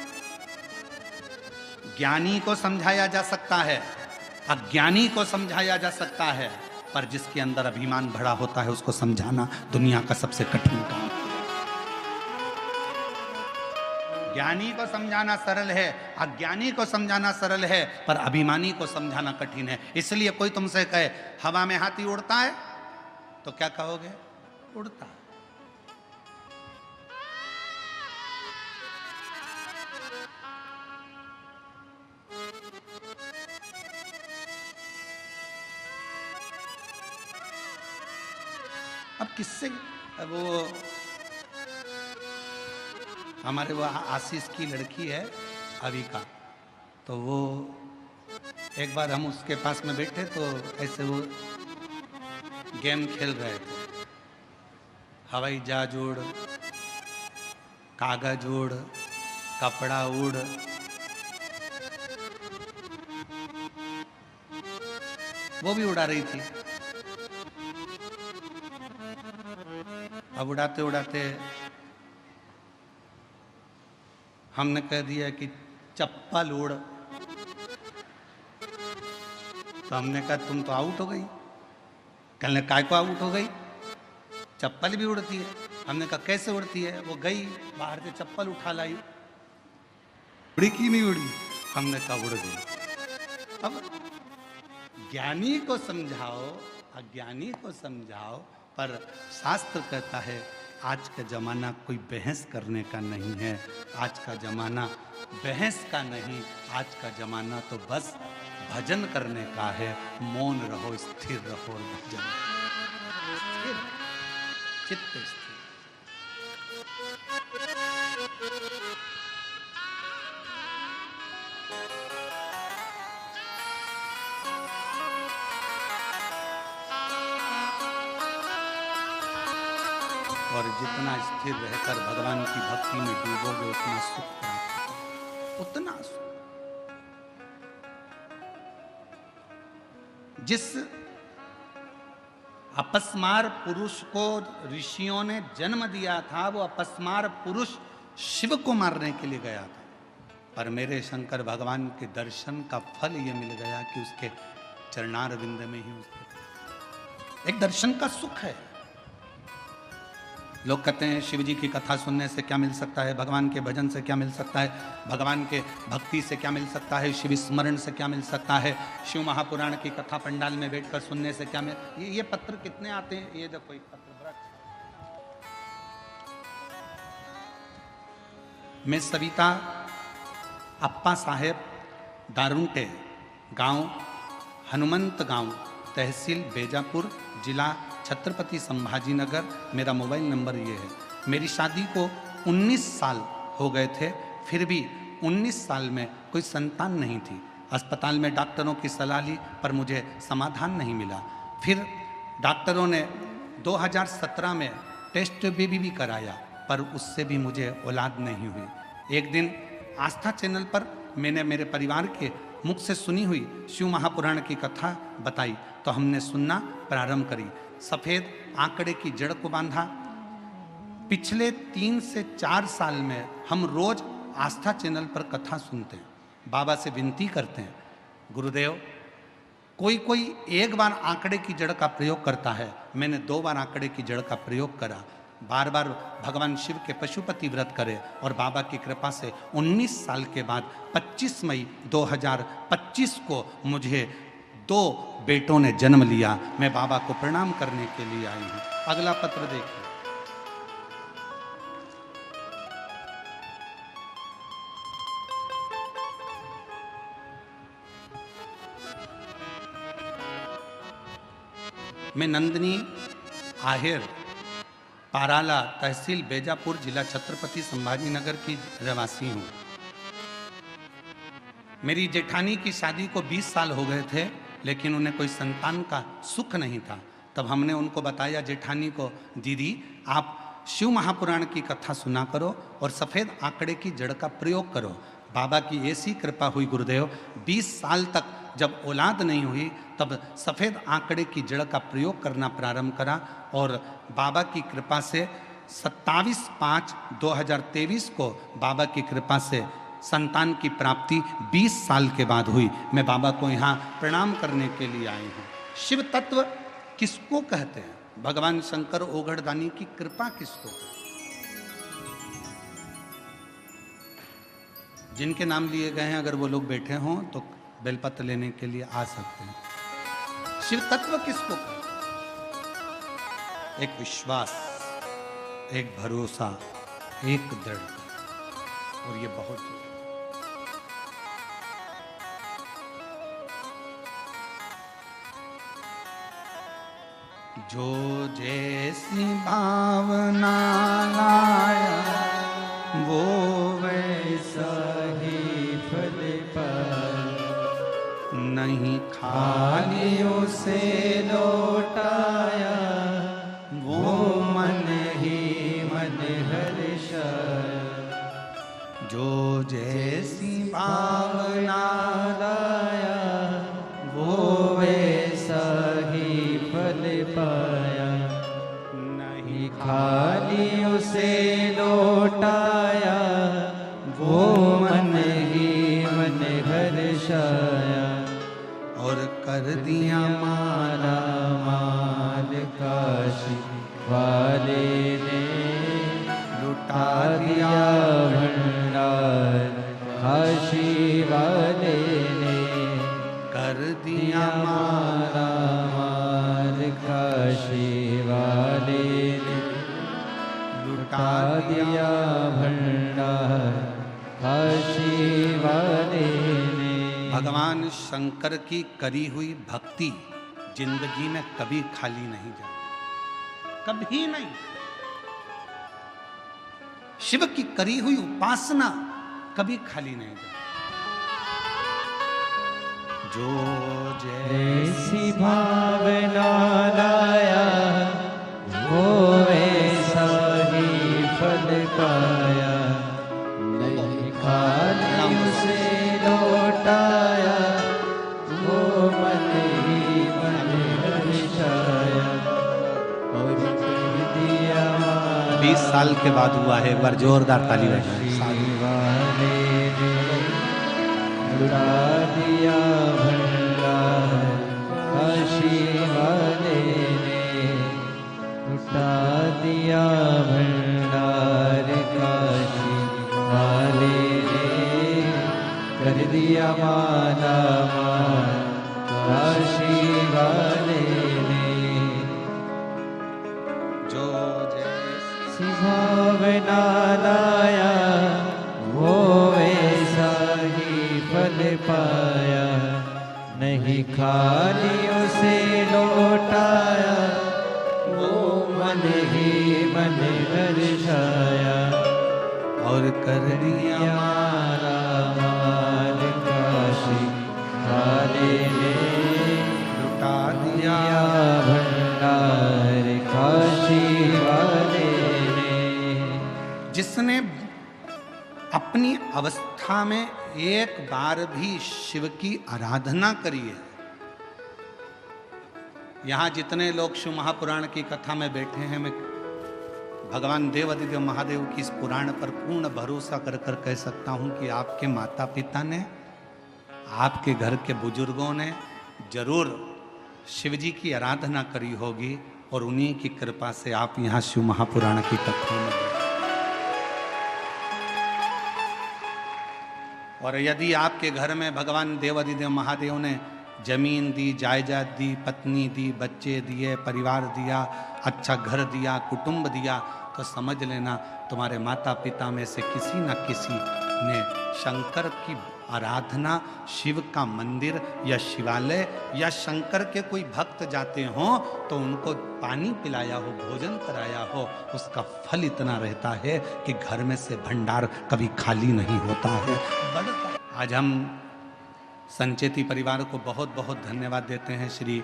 ज्ञानी को समझाया जा सकता है, अज्ञानी को समझाया जा सकता है, पर जिसके अंदर अभिमान भरा होता है उसको समझाना दुनिया का सबसे कठिन काम। ज्ञानी को समझाना सरल है, अज्ञानी को समझाना सरल है, पर अभिमानी को समझाना कठिन है। इसलिए कोई तुमसे कहे हवा में हाथी उड़ता है तो क्या कहोगे? उड़ता है। अब किससे वो हमारे वो आशीष की लड़की है अविका, तो वो एक बार हम उसके पास में बैठे तो ऐसे वो गेम खेल रहे थे, हवाई जहाज उड़, कागज उड़, कपड़ा उड़। वो भी उड़ा रही थी। अब उड़ाते उड़ाते हमने कह दिया कि चप्पल उड़, तो हमने कहा तुम तो आउट हो गई। कहने काय को आउट हो गई? चप्पल भी उड़ती है। हमने कहा कैसे उड़ती है? वो गई बाहर से चप्पल उठा लाई, उड़ी की नहीं उड़ी? हमने कहा उड़ गई। अब ज्ञानी को समझाओ, अज्ञानी को समझाओ, पर शास्त्र कहता है आज का जमाना कोई बहस करने का नहीं है, आज का जमाना बहस का नहीं, आज का जमाना तो बस भजन करने का है। मौन रहो, स्थिर रहो और भजन, स्थिर, चित्त स्थिर। और जितना स्थिर रहकर भगवान की भक्ति में डूबोगे उतना सुख प्राप्त होगा, उतना सुख। जिस अपस्मार पुरुष को ऋषियों ने जन्म दिया था, वो अपस्मार पुरुष शिव को मारने के लिए गया था, पर मेरे शंकर भगवान के दर्शन का फल ये मिल गया कि उसके चरणार विंद में ही उसके एक दर्शन का सुख है। लोग कहते हैं शिव जी की कथा सुनने से क्या मिल सकता है, भगवान के भजन से क्या मिल सकता है, भगवान के भक्ति से क्या मिल सकता है, शिव स्मरण से क्या मिल सकता है, शिव महापुराण की कथा पंडाल में बैठकर सुनने से क्या मिल। ये पत्र कितने आते हैं, ये देखो एक पत्र बड़ा अच्छा। मैं सविता अप्पा साहेब, दारुंटे गांव, हनुमंत गांव, तहसील बेजापुर, जिला छत्रपति संभाजी नगर। मेरा मोबाइल नंबर ये है। मेरी शादी को 19 साल हो गए थे, फिर भी 19 साल में कोई संतान नहीं थी। अस्पताल में डॉक्टरों की सलाह ली पर मुझे समाधान नहीं मिला। फिर डॉक्टरों ने 2017 में टेस्ट बेबी भी कराया, पर उससे भी मुझे औलाद नहीं हुई। एक दिन आस्था चैनल पर मैंने मेरे परिवार के मुख से सुनी हुई शिव महापुराण की कथा बताई तो हमने सुनना प्रारंभ करी। सफ़ेद आंकड़े की जड़ को बांधा। पिछले 3 से 4 साल में हम रोज आस्था चैनल पर कथा सुनते हैं, बाबा से विनती करते हैं, गुरुदेव कोई कोई एक बार आंकड़े की जड़ का प्रयोग करता है, मैंने 2 बार आंकड़े की जड़ का प्रयोग करा। बार बार भगवान शिव के पशुपति व्रत करे और बाबा की कृपा से 19 साल के बाद 25 मई 2025 को मुझे 2 बेटों ने जन्म लिया। मैं बाबा को प्रणाम करने के लिए आई हूँ। अगला पत्र देखिए। मैं नंदिनी आहिर, पाराला, तहसील बेजापुर, जिला छत्रपति संभाजीनगर की रहवासी हूँ। मेरी जेठानी की शादी को 20 साल हो गए थे, लेकिन उन्हें कोई संतान का सुख नहीं था। तब हमने उनको बताया जेठानी को, दीदी आप शिव महापुराण की कथा सुना करो और सफ़ेद आंकड़े की जड़ का प्रयोग करो। बाबा की ऐसी कृपा हुई गुरुदेव, 20 साल तक जब औलाद नहीं हुई तब सफ़ेद आंकड़े की जड़ का प्रयोग करना प्रारंभ करा और बाबा की कृपा से 27/5/2023 को बाबा की कृपा से संतान की प्राप्ति 20 साल के बाद हुई। मैं बाबा को यहाँ प्रणाम करने के लिए आई हूँ। शिव तत्व किसको कहते हैं? भगवान शंकर ओघड़दानी की कृपा किसको कहते हैं? जिनके नाम लिए गए हैं, अगर वो लोग बैठे हों तो बेलपत्र लेने के लिए आ सकते हैं। शिव तत्व किसको कहते हैं? एक विश्वास, एक भरोसा, एक दृढ़ता, और ये बहुत जो जैसी भावना लाया वो वैसा ही फल पाया, नहीं खाली उसे लौटाया, वो मन ही मन हर्षाया। जो जैसी भावना लाया वो वैसा ही फल पाया, नहीं खाली उसे लौटाया, वो मन ही मन हर्षाया। और कर दिया माला माल काशी वाले ने, लुटा दिया भंडार काशी वाले ने। कर दिया माला माल काशी वाले ने, लुटा दिया भंडार काशी वाले ने। भगवान शंकर की करी हुई भक्ति जिंदगी में कभी खाली नहीं जाती, कभी नहीं। शिव की करी हुई उपासना कभी खाली नहीं जाती। जो जैसी भावना लाया वो वैसा ही फल पाया, नहीं खाली उसे लौटाया, वो मन ही मन हर्षाया। और कर दिया 20 साल के बाद हुआ है। एक बार जोरदार ताली बजाएं। वाले ने, लुटा दिया भंडार काशी वाले ने, लुटा दिया भंडार काशी वाले ने। कर दिया माला माल काशी वाले ने। जो जैसी भावना लाया वो वैसा ही फल पाया, नहीं खाली उसे लौटाया, वो मन ही मन हर्षाया। और कर दिया माला माल काशी वाले ने, लुटा दिया भंडार काशी वाले ने। जिसने अपनी अवस्था में एक बार भी शिव की आराधना करी है। यहाँ जितने लोग शिव महापुराण की कथा में बैठे हैं, मैं भगवान देवादिदेव महादेव की इस पुराण पर पूर्ण भरोसा कर कर कह सकता हूँ कि आपके माता पिता ने, आपके घर के बुजुर्गों ने जरूर शिव जी की आराधना करी होगी और उन्हीं की कृपा से आप यहाँ शिव महापुराण की कथा में। और यदि आपके घर में भगवान देवादिदेव महादेव ने जमीन दी, जायदाद दी, पत्नी दी, बच्चे दिए, परिवार दिया, अच्छा घर दिया, कुटुंब दिया, तो समझ लेना तुम्हारे माता पिता में से किसी न किसी ने शंकर की आराधना, शिव का मंदिर या शिवालय या शंकर के कोई भक्त जाते हों तो उनको पानी पिलाया हो, भोजन कराया हो, उसका फल इतना रहता है कि घर में से भंडार कभी खाली नहीं होता है, बढ़ता। आज हम संचेती परिवार को बहुत बहुत धन्यवाद देते हैं, श्री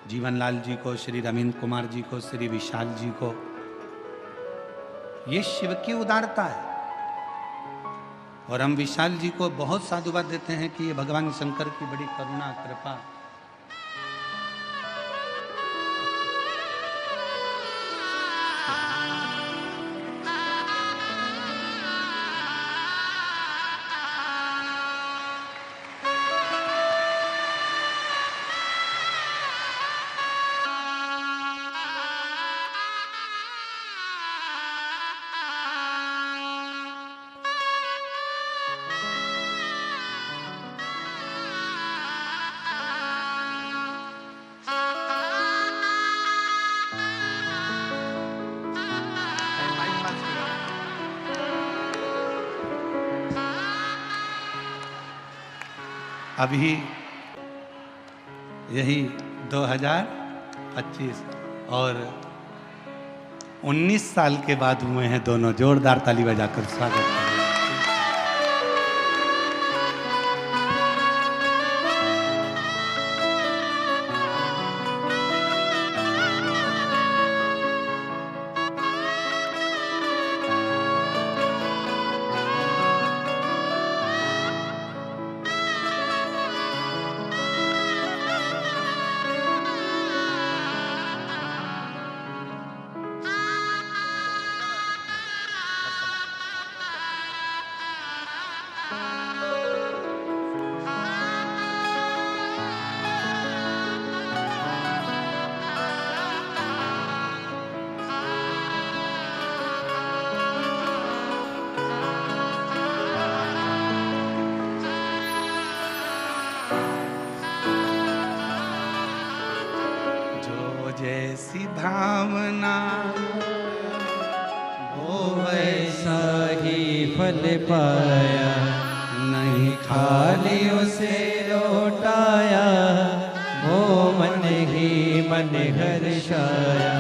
जीवनलाल जी को, श्री रविंद्र कुमार जी को, श्री विशाल जी को। ये शिव की उदारता है। और हम विशाल जी को बहुत साधुवाद देते हैं कि ये भगवान शंकर की बड़ी करुणा कृपा। अभी यही 2025 और 19 साल के बाद हुए हैं दोनों। जोरदार ताली बजाकर स्वागत करें। जैसी भावना वो वैसा ही फल पाया, नहीं खाली उसे लौटाया, वो मन ही मन हर्षाया,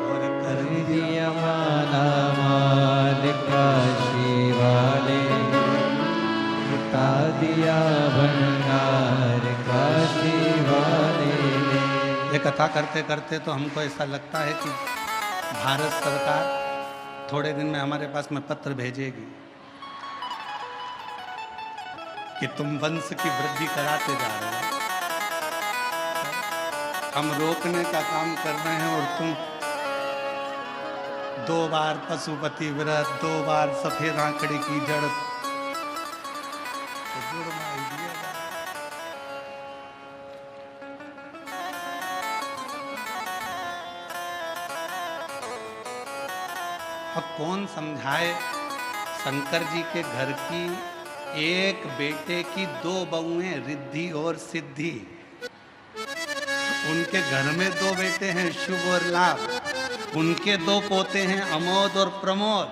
और कर दिया माला माल काशी वाले, उठा दिया भंडार काशी वाले ने। ये कथा करते करते तो हमको ऐसा लगता है कि भारत सरकार थोड़े दिन में हमारे पास में पत्र भेजेगी कि तुम वंश की वृद्धि कराते जा रहे हो, हम रोकने का काम कर रहे हैं और तुम 2 बार पशुपति व्रत, 2 बार सफेद आंकड़े की जड़, तो जुड़ना ही दिएगा। अब कौन समझाए शंकर जी के घर की एक बेटे की 2 बहुएं रिद्धि और सिद्धि, उनके घर में 2 बेटे हैं शुभ और लाभ, उनके 2 पोते हैं अमोद और प्रमोद,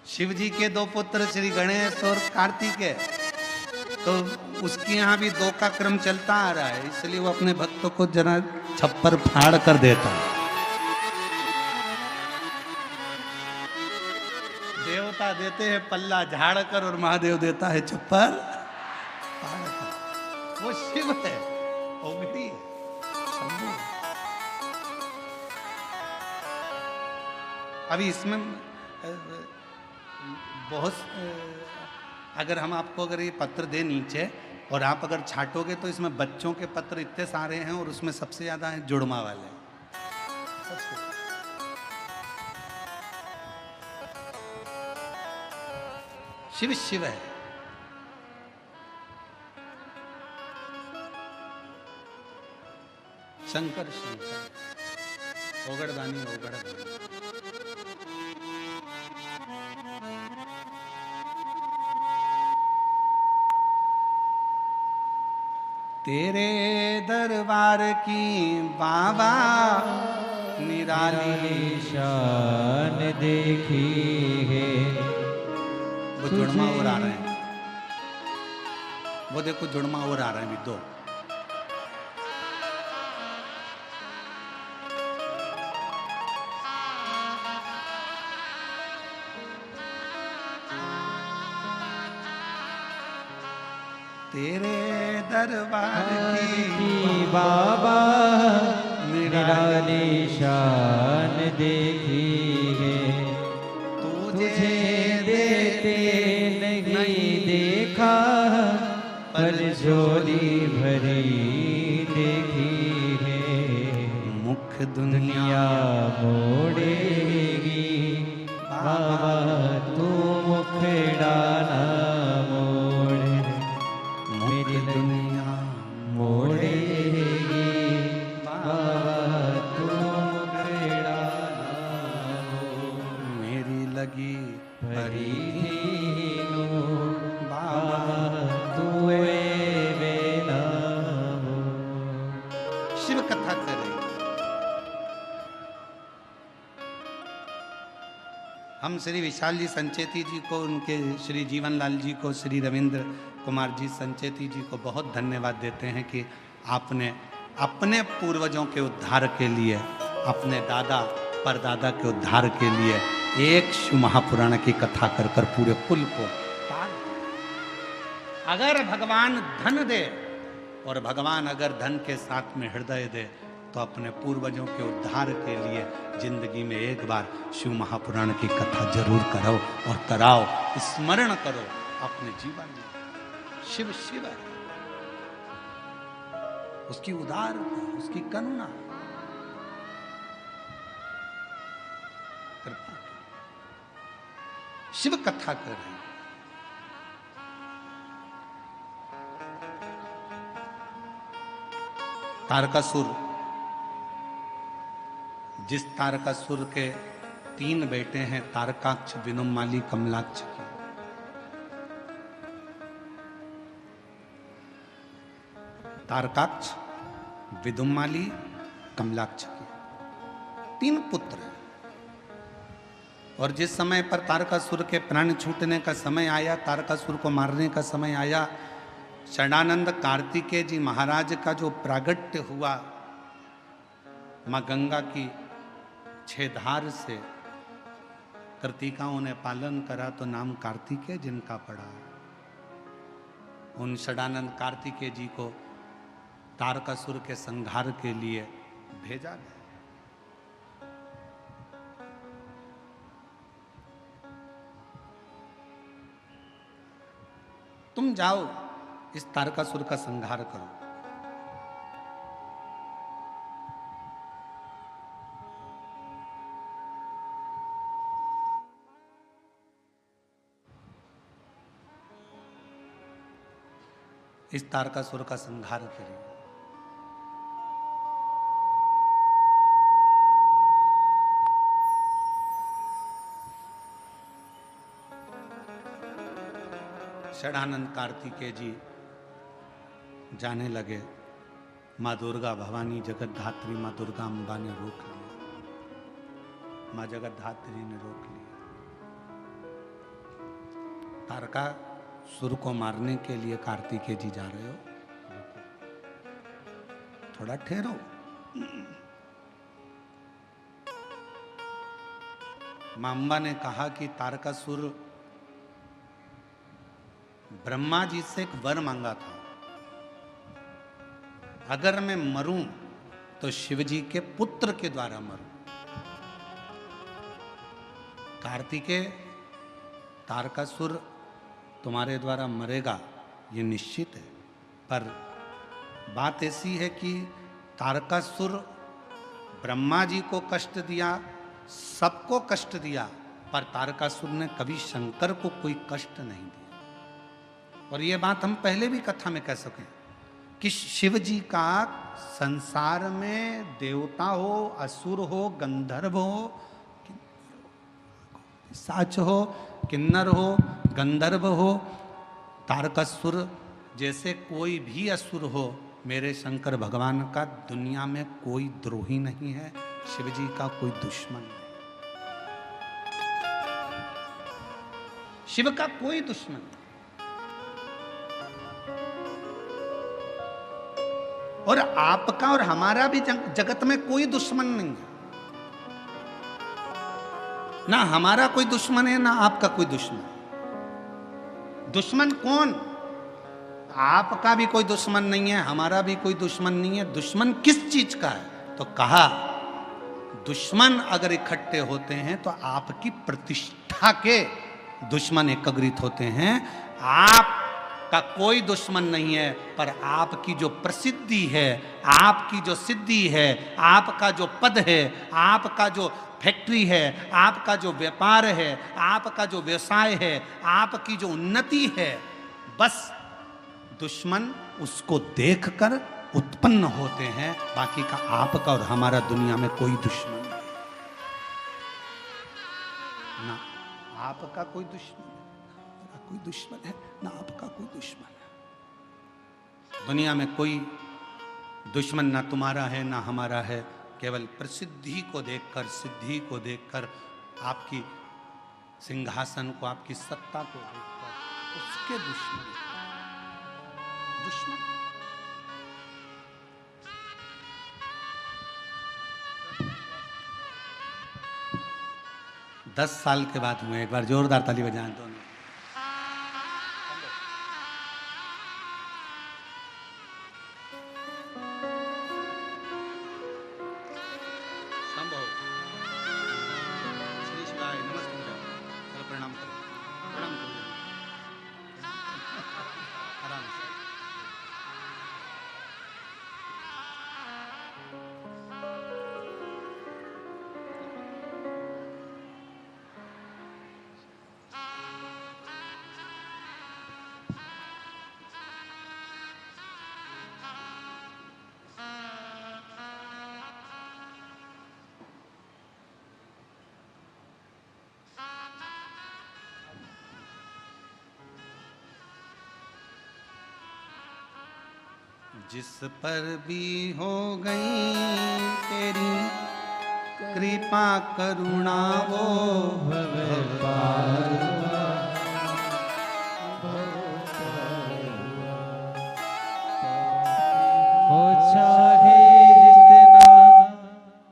शिव जी के 2 पुत्र श्री गणेश और कार्तिकेय, तो उसके यहाँ भी 2 का क्रम चलता आ रहा है, इसलिए वो अपने भक्तों को जरा छप्पर फाड़ कर देता है। देवता देते हैं पल्ला झाड़ कर और महादेव देता है छप्पर फाड़ कर। वो शिव है, ओगड़ी है, शंभू है। अभी इसमें बहुत, अगर हम आपको अगर ये पत्र दे नीचे और आप अगर छाटोगे तो इसमें बच्चों के पत्र इतने सारे हैं और उसमें सबसे ज्यादा है जुड़मा वाले। शिव शिव है। शंकर शंकर, ओगड़दानी ओगड़दानी। तेरे दरबार की बाबा निराली शान देखी है, वो जुड़मा और आ रहे हैं, वो देखो जुड़मा और आ रहे हैं, भी दो। तेरे दरबार की बाबा निराली शान देखी है, तुझे देते नहीं देखा, पर झोली भरी देखी है। मुख दुनिया मोड़ेगी बाबा, तू मुखड़ा ना मोड़, मेरी दुनिया मोड़ेगी बाबा, तू मुखड़ा ना मोड़, मेरी लगी भरी नो बाबा, तू बेना हो। शिव कथा कर रही। हम श्री विशाल जी संचेती जी को, उनके श्री जीवनलाल जी को, श्री रविंद्र कुमार जी संचेती जी को बहुत धन्यवाद देते हैं कि आपने अपने पूर्वजों के उद्धार के लिए, अपने दादा परदादा के उद्धार के लिए एक शिव महापुराण की कथा कर कर पूरे कुल को पार। अगर भगवान धन दे, और भगवान अगर धन के साथ में हृदय दे, तो अपने पूर्वजों के उद्धार के लिए जिंदगी में एक बार शिव महापुराण की कथा जरूर करो और कराओ, स्मरण करो अपने जीवन में। शिव शिव है, उसकी उदारता, उसकी करुणा, कृपा। शिव कथा कर रहे हैं। तारकासुर, जिस तारकासुर के 3 बेटे हैं, तारकाक्ष, विनुमाली, कमलाक्ष की, तारकाक्ष, विदुमाली, कमलाक्ष की 3 पुत्र हैं। और जिस समय पर तारकासुर के प्राण छूटने का समय आया, तारकासुर को मारने का समय आया, षडानंद कार्तिकेय जी महाराज का जो प्रागट्य हुआ मां गंगा की 6 धार से, कृतिकाओं ने पालन करा तो नाम कार्तिकेय जिनका पड़ा। उन षडानंद कार्तिकेय जी को तारकासुर के संहार के लिए भेजा गया। तुम जाओ, इस तारकासुर का संहार करो। इस तारकासुर का संहार करिए। षडानंद कार्तिकेय जी जाने लगे। माँ दुर्गा भवानी जगतधात्री, माँ दुर्गा अम्बा ने रोक लिया, माँ जगतधात्री ने रोक लिया। तारकासुर को मारने के लिए कार्तिकेय जी जा रहे हो, थोड़ा ठहरो। माँ अम्बा ने कहा कि तारकासुर ब्रह्मा जी से एक वर मांगा था, अगर मैं मरूं तो शिव जी के पुत्र के द्वारा मरूं। कार्तिकेय, तारकासुर तुम्हारे द्वारा मरेगा ये निश्चित है, पर बात ऐसी है कि तारकासुर ब्रह्मा जी को कष्ट दिया, सबको कष्ट दिया, पर तारकासुर ने कभी शंकर को कोई कष्ट नहीं दिया। और ये बात हम पहले भी कथा में कह सकें कि शिव जी का संसार में देवता हो, असुर हो, गंधर्व हो, साच हो, किन्नर हो, गंधर्व हो, तारकासुर जैसे कोई भी असुर हो, मेरे शंकर भगवान का दुनिया में कोई द्रोही नहीं है, शिव जी का कोई दुश्मन नहीं। शिव का कोई दुश्मन नहीं। और आपका और हमारा भी जगत में कोई दुश्मन नहीं है। ना हमारा कोई दुश्मन है, ना आपका कोई दुश्मन। दुश्मन कौन? आपका भी कोई दुश्मन नहीं है, हमारा भी कोई दुश्मन नहीं है। दुश्मन किस चीज का है? तो कहा दुश्मन अगर इकट्ठे होते हैं तो आपकी प्रतिष्ठा के दुश्मन एकत्रित होते हैं। आपका कोई दुश्मन नहीं है, पर आपकी जो प्रसिद्धि है, आपकी जो सिद्धि है, आपका जो पद है, आपका जो फैक्ट्री है, आपका जो व्यापार है, आपका जो व्यवसाय है, आपकी जो उन्नति है, बस दुश्मन उसको देखकर उत्पन्न होते हैं। बाकी का आपका और हमारा दुनिया में कोई दुश्मन नहीं। ना आपका कोई दुश्मन है, ना कोई दुश्मन है, ना आपका कोई दुश्मन है। दुनिया में कोई दुश्मन ना तुम्हारा है ना हमारा है। केवल प्रसिद्धि को देखकर, सिद्धि को देखकर, आपकी सिंहासन को, आपकी सत्ता को देखकर उसके दुश्मन। 10 साल के बाद हुए। एक बार जोरदार ताली बजाएं दोनों। संभव श्री शिवाय नमस्ते। चलो प्रणाम करो, प्रणाम करो आराम से। जिस पर भी हो गई तेरी कृपा करुणा वो हो चाहे जितना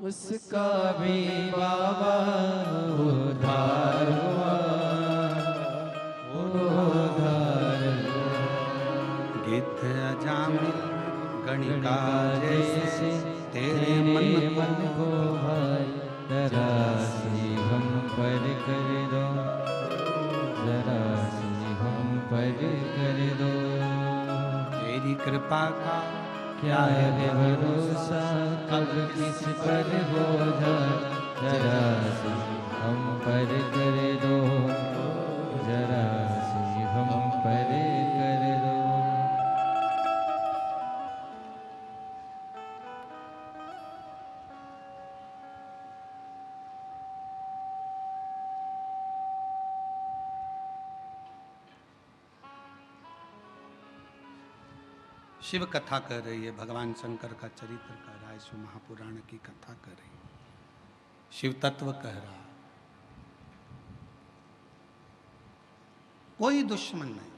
उसका भी बाबा उधार हुआ, उधार गिद्ध अजामिल गणिका जैसे तेरे मन को भाई जरा सी हम पर कर दो, जरा सी हम पर कर दो। तेरी कृपा का क्या है भरोसा कब किस पर हो जाए, जरा सी हम पर कर दो, जरा सी हम पर कर दो। शिव कथा कर रही है, भगवान शंकर का चरित्र कर रहा है, शिव महापुराण की कथा कर रही है, शिव तत्व कह रहा है। कोई दुश्मन नहीं।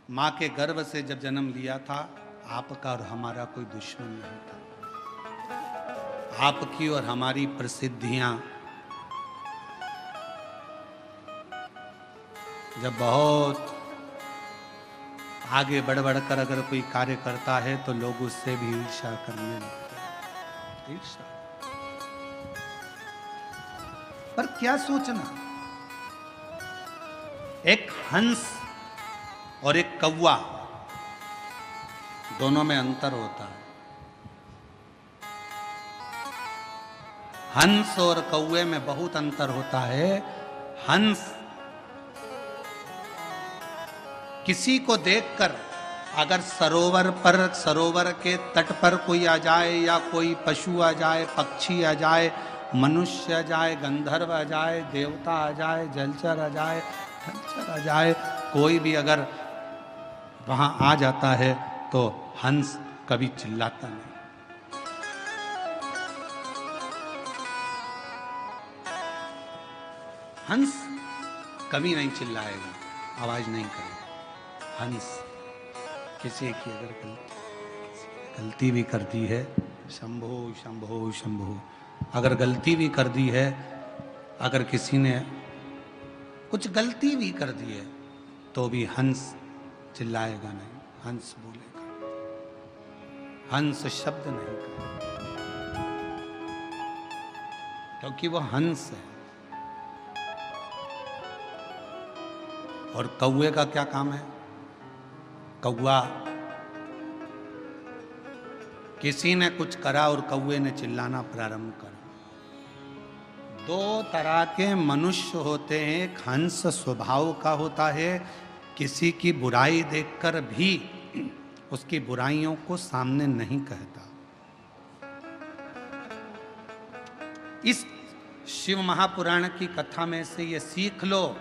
मां के गर्भ से जब जन्म लिया था, आपका और हमारा कोई दुश्मन नहीं था। आपकी और हमारी प्रसिद्धियां जब बहुत आगे बढ़ बढ़कर अगर कोई कार्य करता है तो लोग उससे भी ईर्ष्या करने लगते हैं। ईर्ष्या। पर क्या सोचना, एक हंस और एक कौवा, दोनों में अंतर होता है। हंस और कौवे में बहुत अंतर होता है। हंस किसी को देखकर अगर सरोवर के तट पर कोई आ जाए, या कोई पशु आ जाए, पक्षी आ जाए, मनुष्य आ जाए, गंधर्व आ जाए, देवता आ जाए, जलचर आ जाए, थलचर आ जाए, कोई भी अगर वहां आ जाता है तो हंस कभी चिल्लाता नहीं। हंस कभी नहीं चिल्लाएगा, आवाज नहीं करेगा। हंस किसी की अगर गलती भी कर दी है, शंभो शंभो शंभो, अगर गलती भी कर दी है, अगर किसी ने कुछ गलती भी कर दी है तो भी हंस चिल्लाएगा नहीं, हंस बोलेगा, हंस शब्द नहीं करेगा, क्योंकि वो हंस है। और कौवे का क्या काम है? कौवा, किसी ने कुछ करा और कौवे ने चिल्लाना प्रारंभ करा। दो तरह के मनुष्य होते हैं, एक हंस स्वभाव का होता है, किसी की बुराई देखकर भी उसकी बुराइयों को सामने नहीं कहता। इस शिव महापुराण की कथा में से ये सीख लो,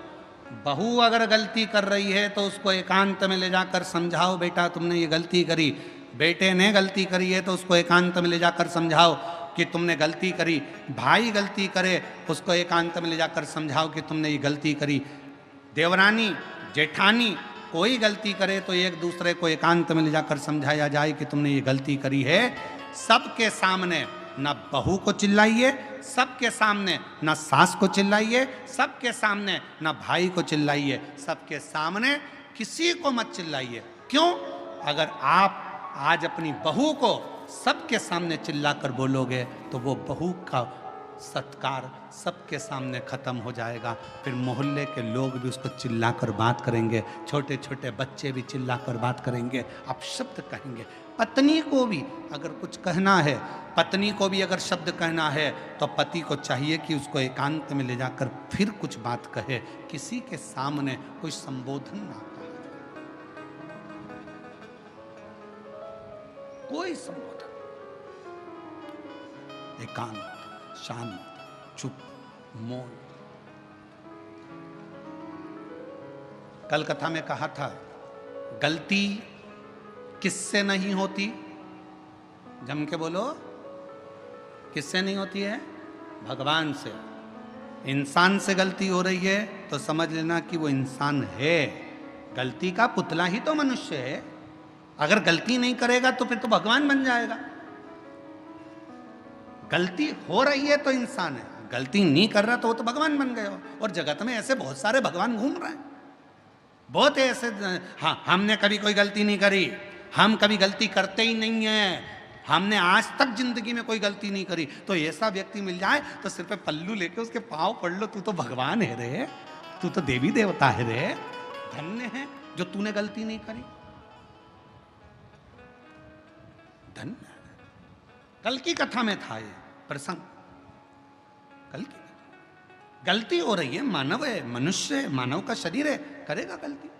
बहू अगर गलती कर रही है तो उसको एकांत में ले जाकर समझाओ, बेटा तुमने ये गलती करी। बेटे ने गलती करी है तो उसको एकांत में ले जाकर समझाओ कि तुमने गलती करी। भाई गलती करे, उसको एकांत में ले जाकर समझाओ कि तुमने ये गलती करी। देवरानी जेठानी कोई गलती करे तो एक दूसरे को एकांत में ले जाकर समझाया जाए कि तुमने ये गलती करी है। सबके सामने न बहू को चिल्लाइए, सबके सामने न सास को चिल्लाइए, सबके सामने न भाई को चिल्लाइए, सबके सामने किसी को मत चिल्लाइए। क्यों? अगर आप आज अपनी बहू को सबके सामने चिल्लाकर बोलोगे तो वो बहू का सत्कार सबके सामने खत्म हो जाएगा। फिर मोहल्ले के लोग भी उसको चिल्लाकर बात करेंगे, छोटे छोटे बच्चे भी चिल्लाकर बात करेंगे, आप शब्द कहेंगे। पत्नी को भी अगर कुछ कहना है, पत्नी को भी अगर शब्द कहना है तो पति को चाहिए कि उसको एकांत में ले जाकर फिर कुछ बात कहे, किसी के सामने कोई संबोधन ना कहे, कोई संबोधन, एकांत, शांत, चुप, मौन। कल कथा में कहा था, गलती किससे नहीं होती? जम के बोलो, किससे नहीं होती है? भगवान से। इंसान से गलती हो रही है तो समझ लेना कि वो इंसान है, गलती का पुतला ही तो मनुष्य है। अगर गलती नहीं करेगा तो फिर तो भगवान बन जाएगा। गलती हो रही है तो इंसान है, गलती नहीं कर रहा तो वो तो भगवान बन गए हो। और जगत में ऐसे बहुत सारे भगवान घूम रहे हैं, बहुत ऐसे। हाँ, हमने कभी कोई गलती नहीं करी, हम कभी गलती करते ही नहीं है, हमने आज तक जिंदगी में कोई गलती नहीं करी। तो ऐसा व्यक्ति मिल जाए तो सिर पे पल्लू लेके उसके पांव पड़ लो, तू तो भगवान है रे, तू तो देवी देवता है रे, धन्य है जो तूने गलती नहीं करी, धन्य। कल की कथा में था ये प्रसंग। कल की गलती हो रही है, मानव है, मनुष्य है, मानव का शरीर है, करेगा गलती।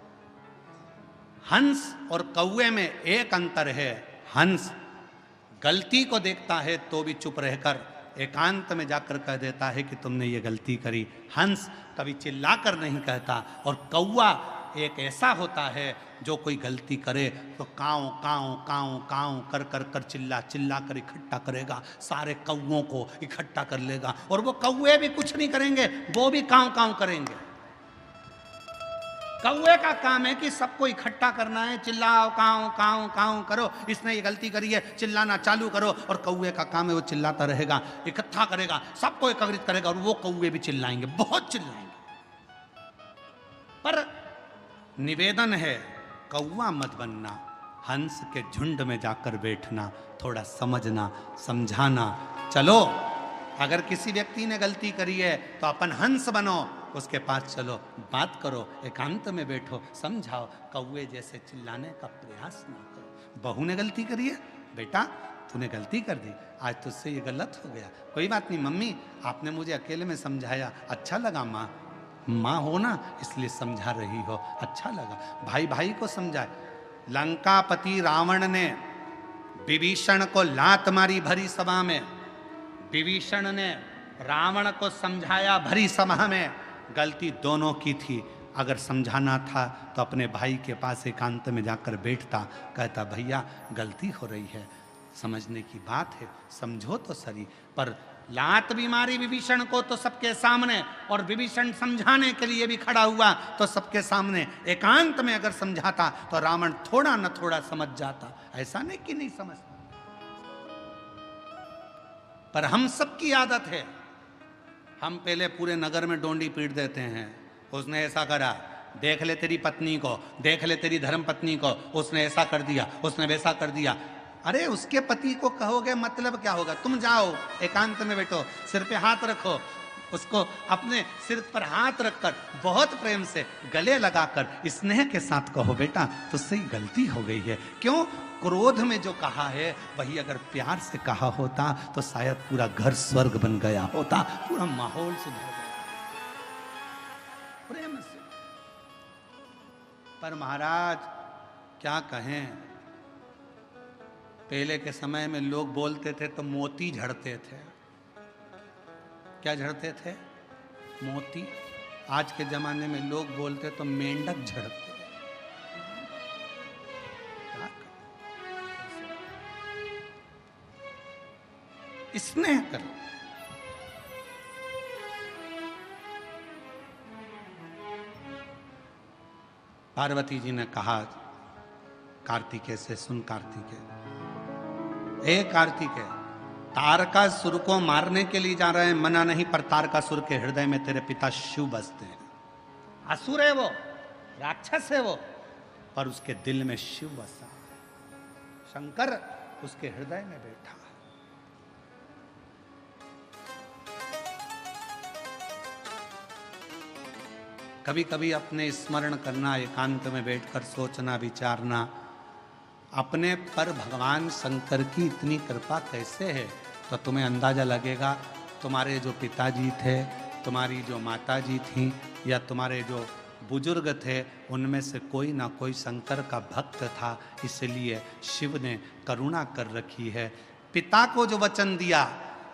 हंस और कौवे में एक अंतर है, हंस गलती को देखता है तो भी चुप रहकर एकांत में जाकर कह देता है कि तुमने ये गलती करी। हंस कभी चिल्लाकर नहीं कहता। और कौवा एक ऐसा होता है जो कोई गलती करे तो काऊ काऊ काऊ काऊ कर कर कर चिल्ला चिल्ला कर इकट्ठा करेगा, सारे कौवों को इकट्ठा कर लेगा। और वो कौवे भी कुछ नहीं करेंगे, वो भी काऊ काऊ करेंगे। कौवे का काम है कि सबको इकट्ठा करना है, चिल्लाओ काऊ काऊ काऊ करो, इसने ये गलती करी है, चिल्लाना चालू करो। और कौवे का काम है वो चिल्लाता रहेगा, इकट्ठा करेगा, सबको एकत्रित करेगा। और वो कौवे भी चिल्लाएंगे, बहुत चिल्लाएंगे। पर निवेदन है, कौवा मत बनना, हंस के झुंड में जाकर बैठना, थोड़ा समझना समझाना। चलो, अगर किसी व्यक्ति ने गलती करी है तो अपन हंस बनो, उसके पास चलो, बात करो, एकांत में बैठो, समझाओ। कौवे जैसे चिल्लाने का प्रयास ना करो। बहू ने गलती करी है, बेटा तूने गलती कर दी, आज तुझसे ये गलत हो गया, कोई बात नहीं मम्मी, आपने मुझे अकेले में समझाया, अच्छा लगा। माँ, माँ हो ना, इसलिए समझा रही हो, अच्छा लगा। भाई भाई को समझाए। लंकापति रावण ने विभीषण को लात मारी भरी सभा में, विभीषण ने रावण को समझाया भरी सभा में। गलती दोनों की थी। अगर समझाना था तो अपने भाई के पास एकांत में जाकर बैठता, कहता भैया गलती हो रही है, समझने की बात है, समझो तो सही। पर लात भी मारी विभीषण को तो सबके सामने, और विभीषण समझाने के लिए भी खड़ा हुआ तो सबके सामने। एकांत में अगर समझाता तो रावण थोड़ा न थोड़ा समझ जाता, ऐसा नहीं कि नहीं समझता। पर हम सबकी आदत है, हम पहले पूरे नगर में डोंडी पीट देते हैं, उसने ऐसा करा, देख ले तेरी पत्नी को, देख ले तेरी धर्म पत्नी को, उसने ऐसा कर दिया, उसने वैसा कर दिया। अरे उसके पति को कहोगे मतलब क्या होगा? तुम जाओ एकांत में बैठो, सिर पे हाथ रखो, उसको अपने सिर पर हाथ रखकर बहुत प्रेम से गले लगाकर स्नेह के साथ कहो, बेटा तुझसे गलती हो गई है। क्यों? क्रोध में जो कहा है वही अगर प्यार से कहा होता तो शायद पूरा घर स्वर्ग बन गया होता, पूरा माहौल सुधर गया प्रेम से। पर महाराज क्या कहें, पहले के समय में लोग बोलते थे तो मोती झड़ते थे। क्या झड़ते थे? मोती। आज के जमाने में लोग बोलते तो मेंढक झड़ते। स्नेह करो। पार्वती जी ने कहा कार्तिकेय से, सुन कार्तिकेय, हे कार्तिकेय, तारकासुर को मारने के लिए जा रहे हैं, मना नहीं, पर तारकासुर के हृदय में तेरे पिता शिव बसते हैं। असुर है वो, राक्षस है वो, पर उसके दिल में शिव बसा है। शंकर उसके हृदय में बैठा। कभी कभी अपने स्मरण करना, एकांत में बैठकर सोचना, विचारना, अपने पर भगवान शंकर की इतनी कृपा कैसे है, तो तुम्हें अंदाजा लगेगा। तुम्हारे जो पिताजी थे, तुम्हारी जो माताजी थी, या तुम्हारे जो बुजुर्ग थे, उनमें से कोई ना कोई शंकर का भक्त था, इसलिए शिव ने करुणा कर रखी है। पिता को जो वचन दिया,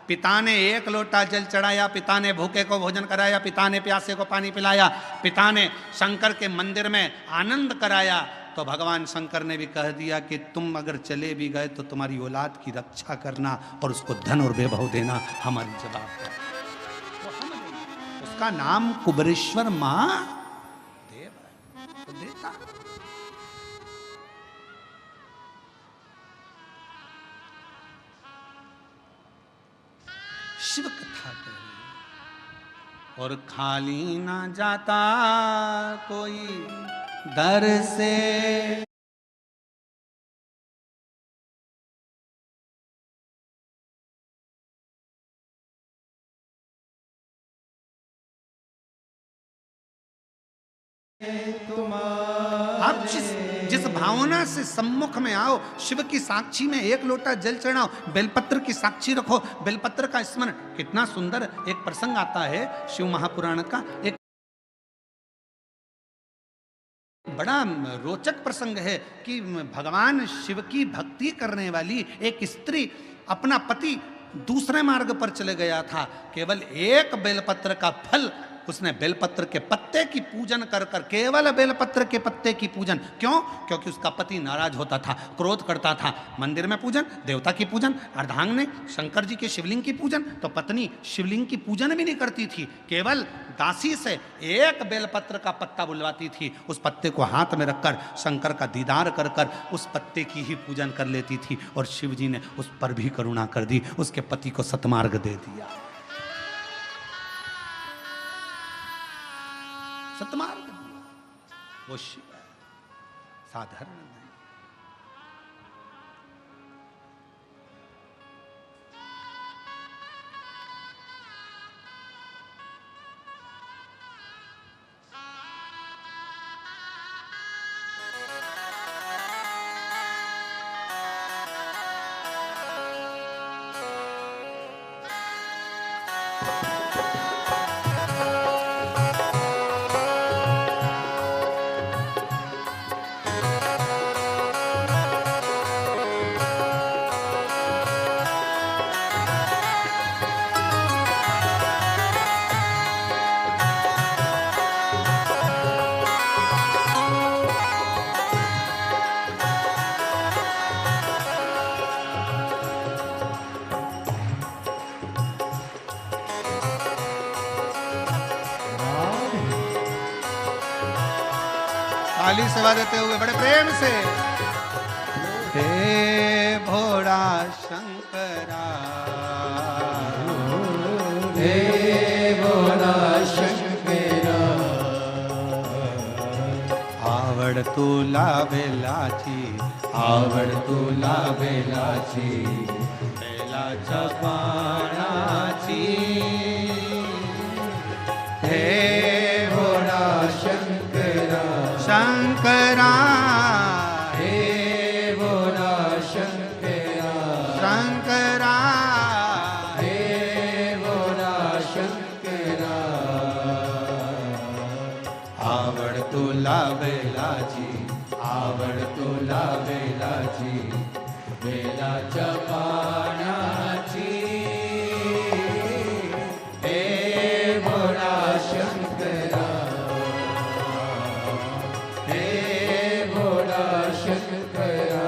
पिता ने एक लोटा जल चढ़ाया, पिता ने भूखे को भोजन कराया, पिता ने प्यासे को पानी पिलाया, पिता ने शंकर के मंदिर में आनंद कराया, तो भगवान शंकर ने भी कह दिया कि तुम अगर चले भी गए तो तुम्हारी औलाद की रक्षा करना और उसको धन और वैभव देना हमारी जवाबदारी। तो हम उसका नाम कुबेरेश्वर महादेव है, तो देता। शिव कथा कही और खाली ना जाता कोई दर से। आप जिस भावना से सम्मुख में आओ, शिव की साक्षी में एक लोटा जल चढ़ाओ, बेलपत्र की साक्षी रखो, बेलपत्र का स्मरण। कितना सुंदर एक प्रसंग आता है शिव महापुराण का, एक बड़ा रोचक प्रसंग है कि भगवान शिव की भक्ति करने वाली एक स्त्री, अपना पति दूसरे मार्ग पर चले गया था, केवल एक बेलपत्र का फल, उसने बेलपत्र के पत्ते की पूजन कर कर, केवल बेलपत्र के पत्ते की पूजन। क्यों? क्योंकि उसका पति नाराज होता था, क्रोध करता था। मंदिर में पूजन, देवता की पूजन, अर्धांगिनी शंकर जी के शिवलिंग की पूजन, तो पत्नी शिवलिंग की पूजन भी नहीं करती थी, केवल दासी से एक बेलपत्र का पत्ता बुलवाती थी, उस पत्ते को हाथ में रखकर शंकर का दीदार कर कर उस पत्ते की ही पूजन कर लेती थी। और शिव जी ने उस पर भी करुणा कर दी, उसके पति को सतमार्ग दे दिया। सतमार्ग वो शिव है, साधारण नहीं। ताली सेवा देते हुए बड़े प्रेम से। हे भोला शंकरा, हे भोला शंकरा, आवड तुला बेलाची, आवड तुला बेलाची, बेलाच्या पानाची। हे भोला शंकरा, शंकरा, हे भोला शंकरा, शंकरा, हे भोला शंकरा, आवड तुला बेलाची, आवड तुला बेलाची, बेलाच्या पानाची। हे भोला शंकरा, हे भोला शंकरा।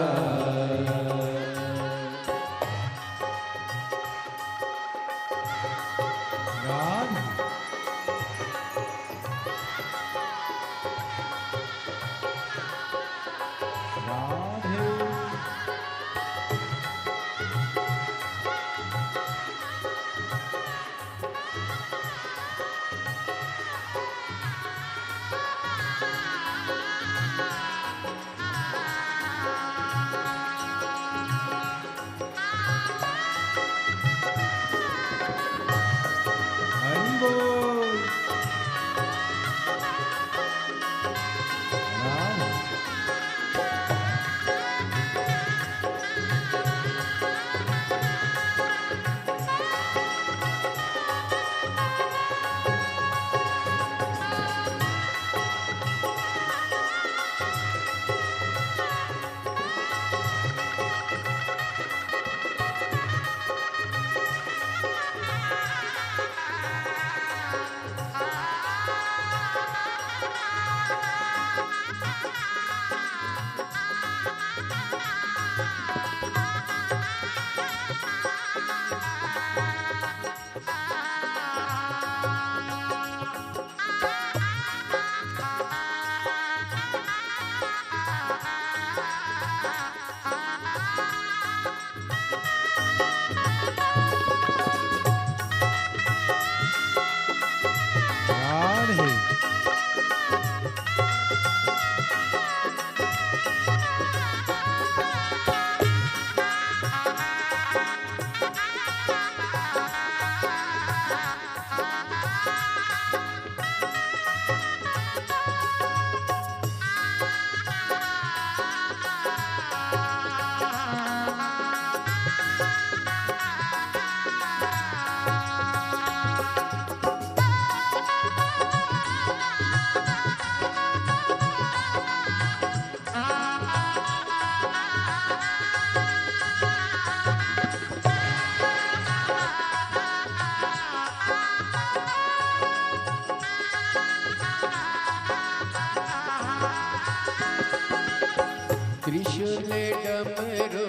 त्रिशूल डमरू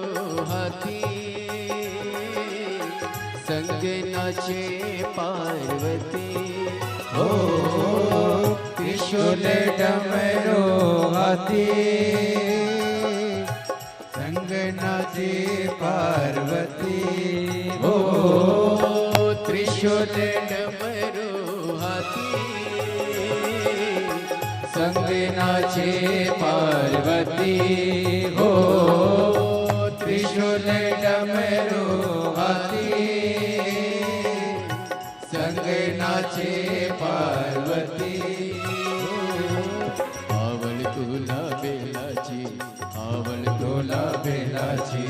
हाथी, संग नाचे पार्वती। हो त्रिशूल डमरू हाथी, संग नाचे पार्वती। हो त्रिशूल डमरू हाथी, संग नाचे पार्वती। हो त्रिशूल डमरू हाथी, संग नाचे पार्वती। आवड तुला बेलाची, आवड तुला बेलाची,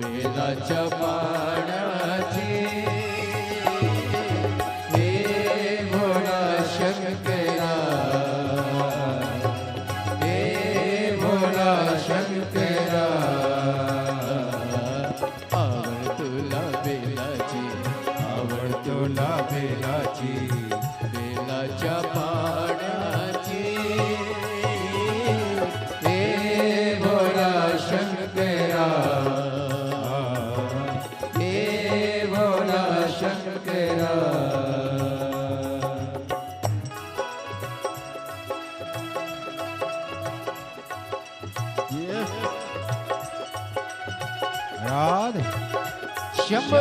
बेलाच्या पानाची। हे भोला शंकरा, हे भोला शंकरा, आवड तुला बेलाची, आवड तुला बेलाची, बेलाच्या पानाची। हे भोला शंकरा, हे राधे शंभो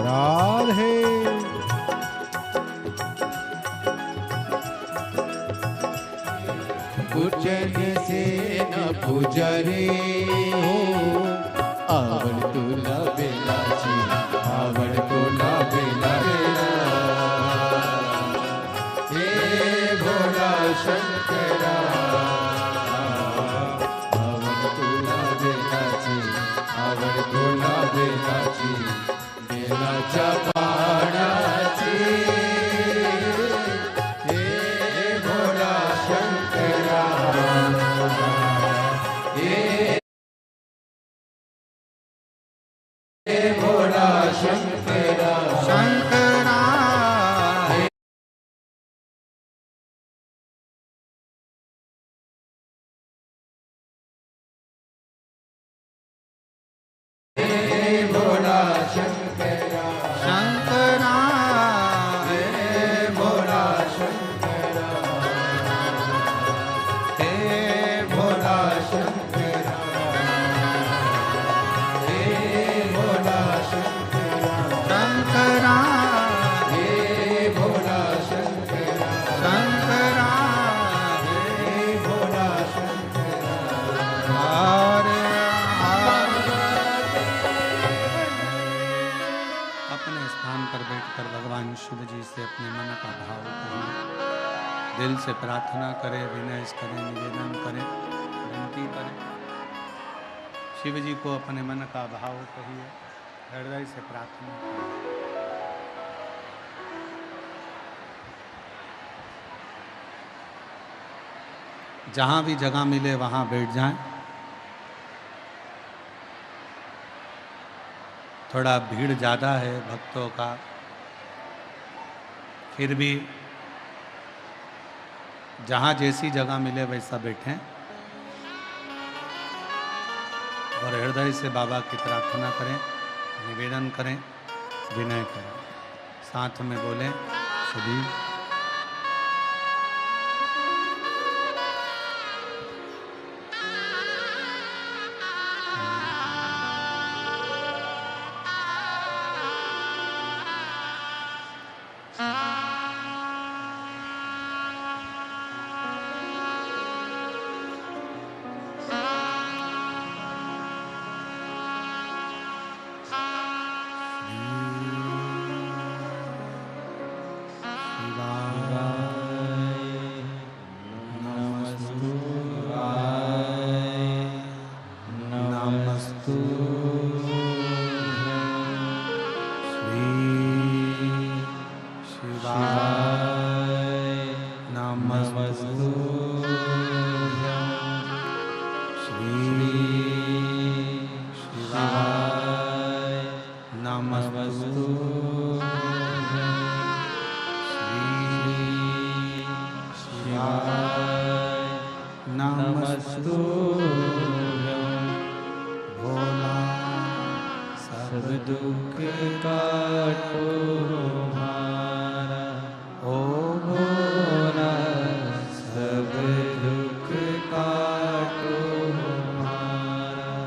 राधे पूजन से न पूजरे हो आवड़ तुला बेलाची आवड़ तुला बेला हे भोला शंकरा आवड़ तुला बेलाची आवड़ तुला बेलाची बेलाच्या पाण्याची हे भोला शंकरा हे भोला शंकरा शंकरा हे भोला शंकरा शंकरा हे भोला शंकरा हे भोला शंकरा हे भोला शंकरा शंकरा हे भोला शंकरा शंकरा हे भोला शंकरा हरे अपने स्थान पर बैठकर भगवान शिव जी से अपने मन का भाव करें, दिल से प्रार्थना करें, विनय करें, निवेदन करें, विनती करें। शिव जी को अपने मन का भाव कहिए, हृदय से प्रार्थना करें। जहां भी जगह मिले वहां बैठ जाएं। थोड़ा भीड़ ज़्यादा है भक्तों का, फिर भी जहाँ जैसी जगह मिले वैसा बैठें और हृदय से बाबा की प्रार्थना करें, निवेदन करें, विनय करें, साथ में बोलें सभी दुख काटो हमारा ओ भोला, सब दुख काटो हमारा।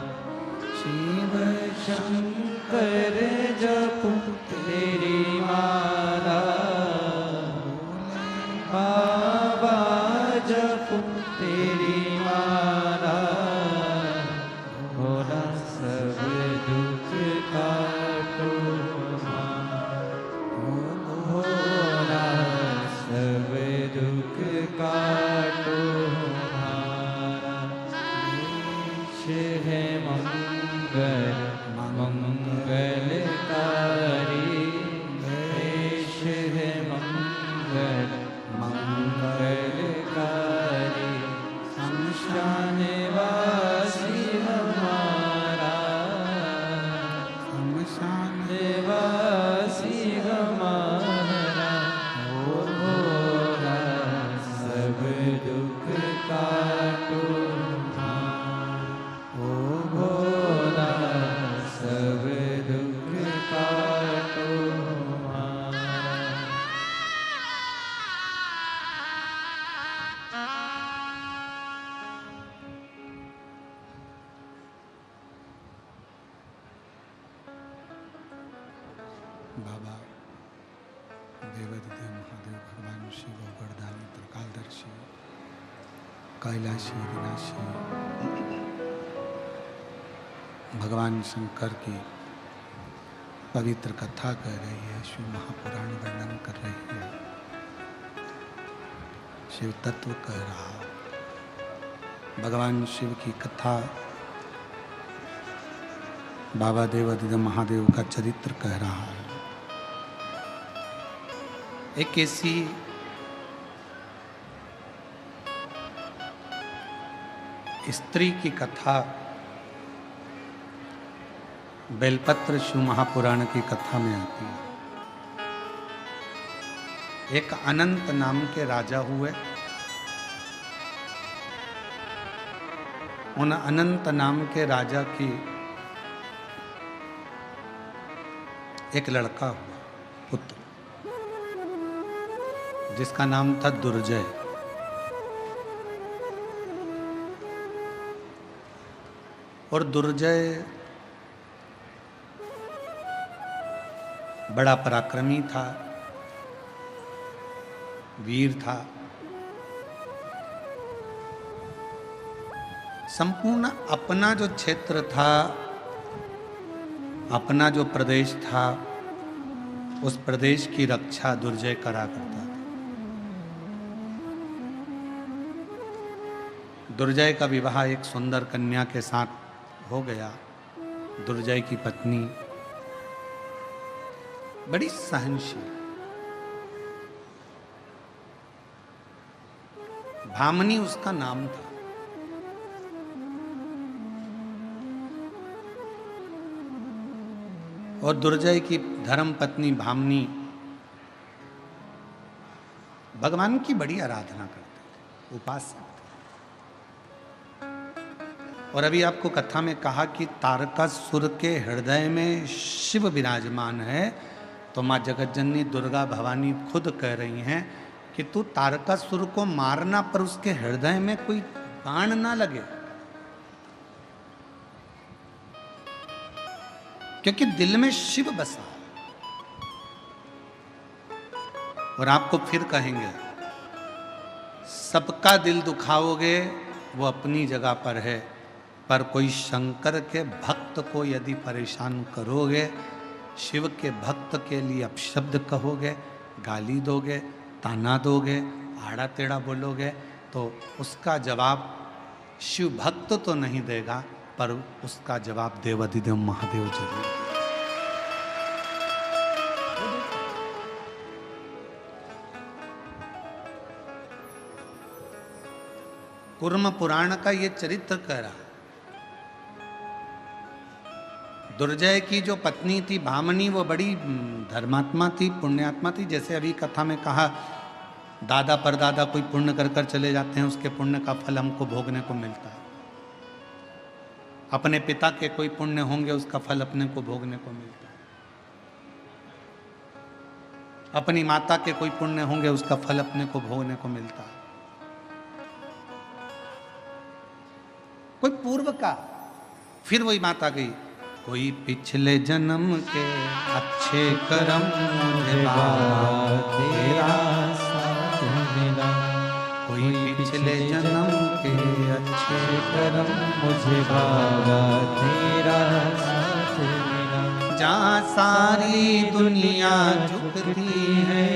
शिव शंकर जपो तेरी माला, बाबा जपो तेरी माला, भोला सब दुख काटो हमारा। भोला सब दुख काटो हमारा। देश है मंगल मंगलकारी, देश है मंगल मंगलकारी। शमशान वासी हमारा, शमशान वासी हमारा। ओ भोला सब दुख काटो हमारा। ओ भोला सब दुख काटो बाबा देवादिदेव महादेव भगवान शिव गर्दानी त्रिकालदर्शी कैलाशी विनाशी भगवान शंकर की पवित्र कथा कह रही है, शिव महापुराण वर्णन कर रही है, शिव तत्व कह रहा है। भगवान शिव की कथा बाबा देवादिदेव महादेव का चरित्र कह रहा है। एक ऐसी स्त्री की कथा बेलपत्र शिव महापुराण की कथा में आती है। एक अनंत नाम के राजा हुए। उन अनंत नाम के राजा की एक लड़का हुआ, पुत्र, जिसका नाम था दुर्जय। और दुर्जय बड़ा पराक्रमी था, वीर था। संपूर्ण अपना जो क्षेत्र था, अपना जो प्रदेश था, उस प्रदेश की रक्षा दुर्जय करा करता था। दुर्जय का विवाह एक सुंदर कन्या के साथ हो गया। दुर्जय की पत्नी बड़ी सहनशील, भामनी उसका नाम था। और दुर्जय की धर्म पत्नी भामनी भगवान की बड़ी आराधना करते थे, उपासक थे। और अभी आपको कथा में कहा कि तारकासुर के हृदय में शिव विराजमान है। तो माँ जगतजननी दुर्गा भवानी खुद कह रही हैं कि तू तारकासुर को मारना, पर उसके हृदय में कोई बाण ना लगे, क्योंकि दिल में शिव बसा। और आपको फिर कहेंगे, सबका दिल दुखाओगे वो अपनी जगह पर है, पर कोई शंकर के भक्त को यदि परेशान करोगे, शिव के भक्त के लिए अपशब्द कहोगे, गाली दोगे, ताना दोगे, आड़ा टेढ़ा बोलोगे, तो उसका जवाब शिव भक्त तो नहीं देगा, पर उसका जवाब देवादिदेव महादेव जरूर। कूर्म पुराण का ये चरित्र कह रहा है। दुर्जय की जो पत्नी थी भामनी, वो बड़ी धर्मात्मा थी, पुण्यात्मा थी। जैसे अभी कथा में कहा, दादा परदादा कोई पुण्य कर कर चले जाते हैं, उसके पुण्य का फल हमको भोगने को मिलता है। अपने पिता के कोई पुण्य होंगे, उसका फल अपने को भोगने को मिलता है। अपनी माता के कोई पुण्य होंगे, उसका फल अपने को भोगने को मिलता है। कोई पूर्व का, फिर वही माता गई, कोई पिछले जन्म के अच्छे कर्म मुझे बाबा तेरा साथ मिला। कोई पिछले जन्म के अच्छे कर्म मुझे बाबा तेरा साथ मिला। जहाँ सारी दुनिया झुकती है,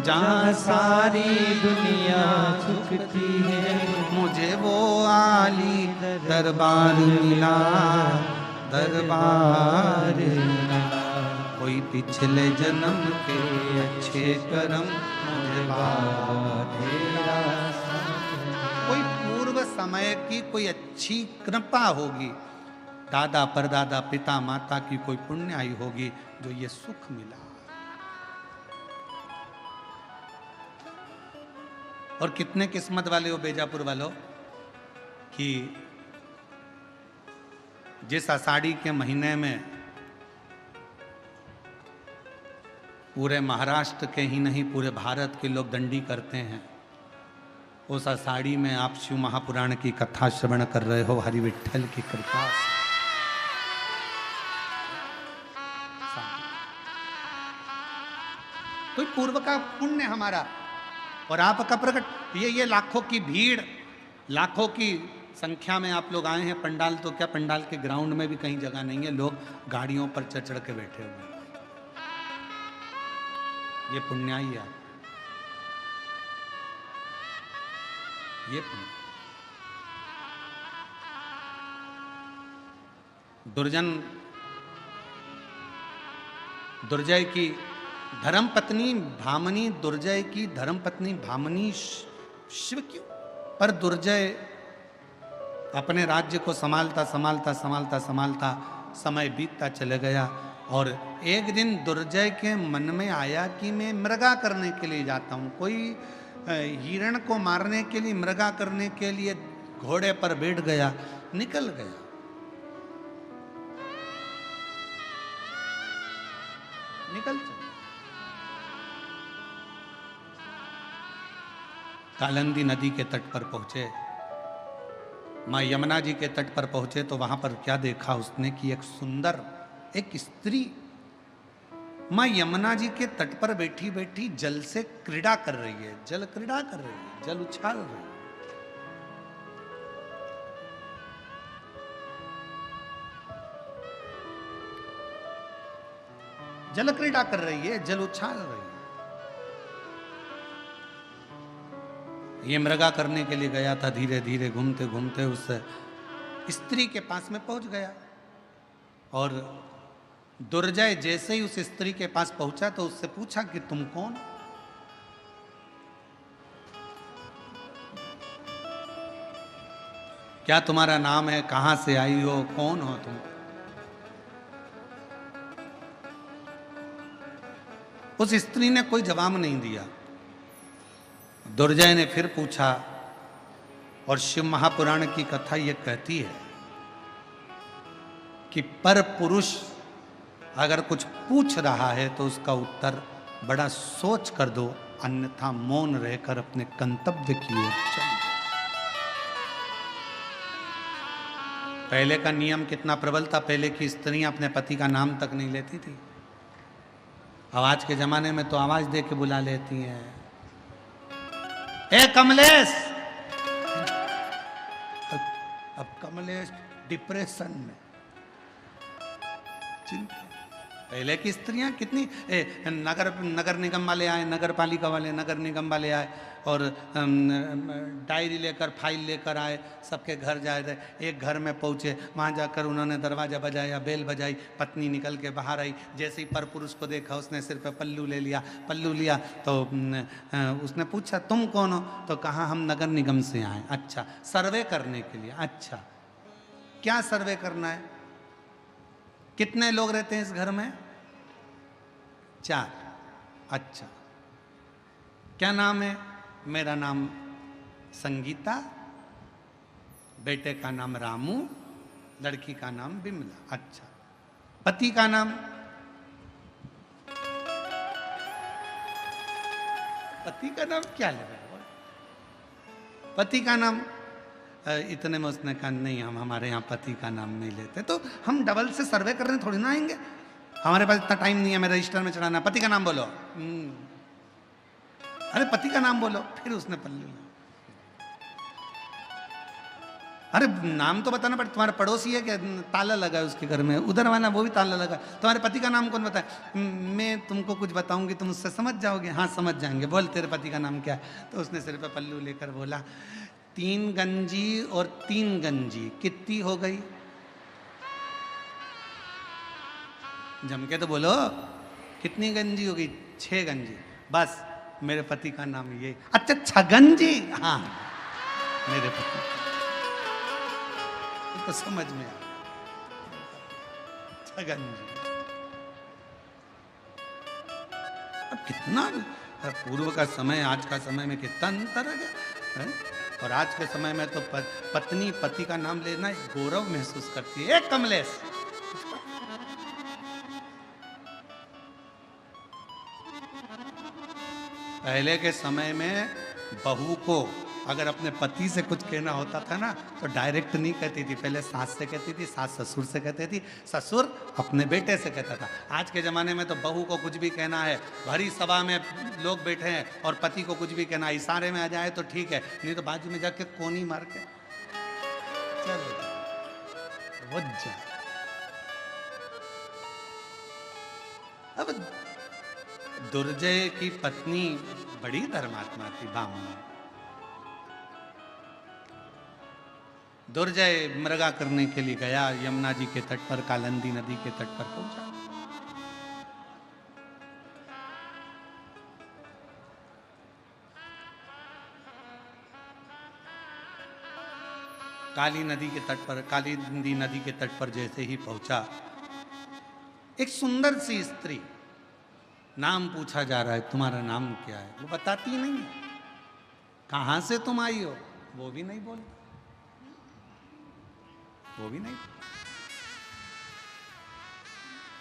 जहाँ सारी दुनिया झुकती है, मुझे वो आली दरबार मिला, दरबार मिला। कोई पिछले जन्म के अच्छे कर्म मुझे बाबा तेरा साथ मिला। कोई पूर्व समय की कोई अच्छी कृपा होगी, दादा परदादा पिता माता की कोई पुण्याई होगी, जो ये सुख मिला। और कितने किस्मत वाले हो बेजापुर वालों कि जिस आषाढ़ी के महीने में पूरे महाराष्ट्र के ही नहीं पूरे भारत के लोग दंडी करते हैं, उस आषाढ़ी में आप शिव महापुराण की कथा श्रवण कर रहे हो हरि विठ्ठल की कृपा से। कोई पूर्व का पुण्य हमारा और आपका प्रकट। ये लाखों की भीड़, लाखों की संख्या में आप लोग आए हैं। पंडाल तो क्या, पंडाल के ग्राउंड में भी कहीं जगह नहीं है, लोग गाड़ियों पर चढ़ चढ़ के बैठे हुए हैं। ये पुण्याई है, ये पुण्य। दुर्जय की धर्मपत्नी भामनी, दुर्जय की धर्मपत्नी भामनी शिव क्यों, पर दुर्जय अपने राज्य को संभालता संभालता संभालता संभालता समय बीतता चले गया। और एक दिन दुर्जय के मन में आया कि मैं मृगा करने के लिए जाता हूँ। कोई हिरण को मारने के लिए, मृगा करने के लिए घोड़े पर बैठ गया, निकल गया। निकल चला। कालिंदी नदी के तट पर पहुंचे, मां यमुना जी के तट पर पहुंचे तो वहां पर क्या देखा उसने कि एक सुंदर एक स्त्री मां यमुना जी के तट पर बैठी बैठी जल से क्रीड़ा कर रही है, जल क्रीड़ा कर रही है, जल उछाल रही है। जल क्रीड़ा कर रही है, जल उछाल रही है। ये मृगा करने के लिए गया था, धीरे धीरे घूमते घूमते उस स्त्री के पास में पहुंच गया। और दुर्जय जैसे ही उस स्त्री के पास पहुंचा तो उससे पूछा कि तुम कौन? क्या तुम्हारा नाम है, कहां से आई हो, कौन हो तुम? उस स्त्री ने कोई जवाब नहीं दिया। दुर्जय ने फिर पूछा, और शिव महापुराण की कथा यह कहती है कि पर पुरुष अगर कुछ पूछ रहा है तो उसका उत्तर बड़ा सोच कर दो, अन्यथा मौन रहकर अपने गंतव्य की ओर चल। पहले का नियम कितना प्रबल था, पहले की स्त्रियां अपने पति का नाम तक नहीं लेती थी। अब आज के जमाने में तो आवाज दे के बुला लेती हैं, ए कमलेश। अब कमलेश डिप्रेशन में, चिंता। पहले की स्त्रियां कितनी नगर निगम वाले आए, नगर पालिका वाले, नगर निगम वाले आए और डायरी लेकर, फाइल लेकर आए, सबके घर जाए थे। एक घर में पहुंचे, वहां जाकर उन्होंने दरवाजा बजाया, बेल बजाई, पत्नी निकल के बाहर आई। जैसे ही पर पुरुष को देखा उसने सिर पे पल्लू ले लिया, पल्लू लिया तो उसने पूछा तुम कौन हो? तो कहा हम नगर निगम से आए। अच्छा, सर्वे करने के लिए? अच्छा, क्या सर्वे करना है? कितने लोग रहते हैं इस घर में? 4। अच्छा, क्या नाम है? मेरा नाम संगीता, बेटे का नाम रामू, लड़की का नाम बिमला। अच्छा, पति का नाम? पति का नाम क्या लगा? पति का नाम इतने में उसने कहा नहीं, हम हमारे यहाँ पति का नाम नहीं लेते। तो हम डबल से सर्वे करने थोड़ी ना आएंगे, हमारे पास इतना टाइम नहीं है, मैं रजिस्टर में चढ़ाना। पति का नाम बोलो। अरे पति का नाम बोलो। फिर उसने पल्लू, अरे नाम तो बताना पड़ता। तुम्हारा पड़ोसी है क्या, ताला लगा है उसके घर में, उधर वाला वो भी ताला लगा। तुम्हारे पति का नाम कौन बताए? मैं तुमको कुछ बताऊंगी, तुम उससे समझ जाओगे। हाँ समझ जाएंगे, बोल तेरे पति का नाम क्या है? तो उसने सिर पे पल्लू लेकर बोला 3 गंजी और 3 गंजी कितनी हो गई? जम के तो बोलो, कितनी गंजी हो गई? 6 गंजी। बस मेरे पति का नाम ये। अच्छा, छगंजी? हाँ, मेरे पति तो समझ में आ, छगंजी। अब कितना पूर्व का समय, आज का समय में कितना अंतर है। और आज के समय में तो पत्नी पति का नाम लेना एक गौरव महसूस करती है। एक कमलेश, पहले के समय में बहू को अगर अपने पति से कुछ कहना होता था ना तो डायरेक्ट नहीं कहती थी, पहले सास से कहती थी, सास ससुर से कहती थी, ससुर अपने बेटे से कहता था। आज के ज़माने में तो बहू को कुछ भी कहना है, भरी सभा में लोग बैठे हैं और पति को कुछ भी कहना, इशारे में आ जाए तो ठीक है, नहीं तो बाजू में जाके कोनी मार के चलो वो जा। अब दुर्जय की पत्नी बड़ी धर्मात्मा थी बामनी। दुर्जय मृगा करने के लिए गया, यमुना जी के तट पर, कालिंदी नदी के तट पर पहुंचा। कालिंदी नदी के तट पर जैसे ही पहुंचा, एक सुंदर सी स्त्री, नाम पूछा जा रहा है, तुम्हारा नाम क्या है? वो बताती नहीं है। कहां से तुम आई हो? वो भी नहीं बोलती, वो भी नहीं।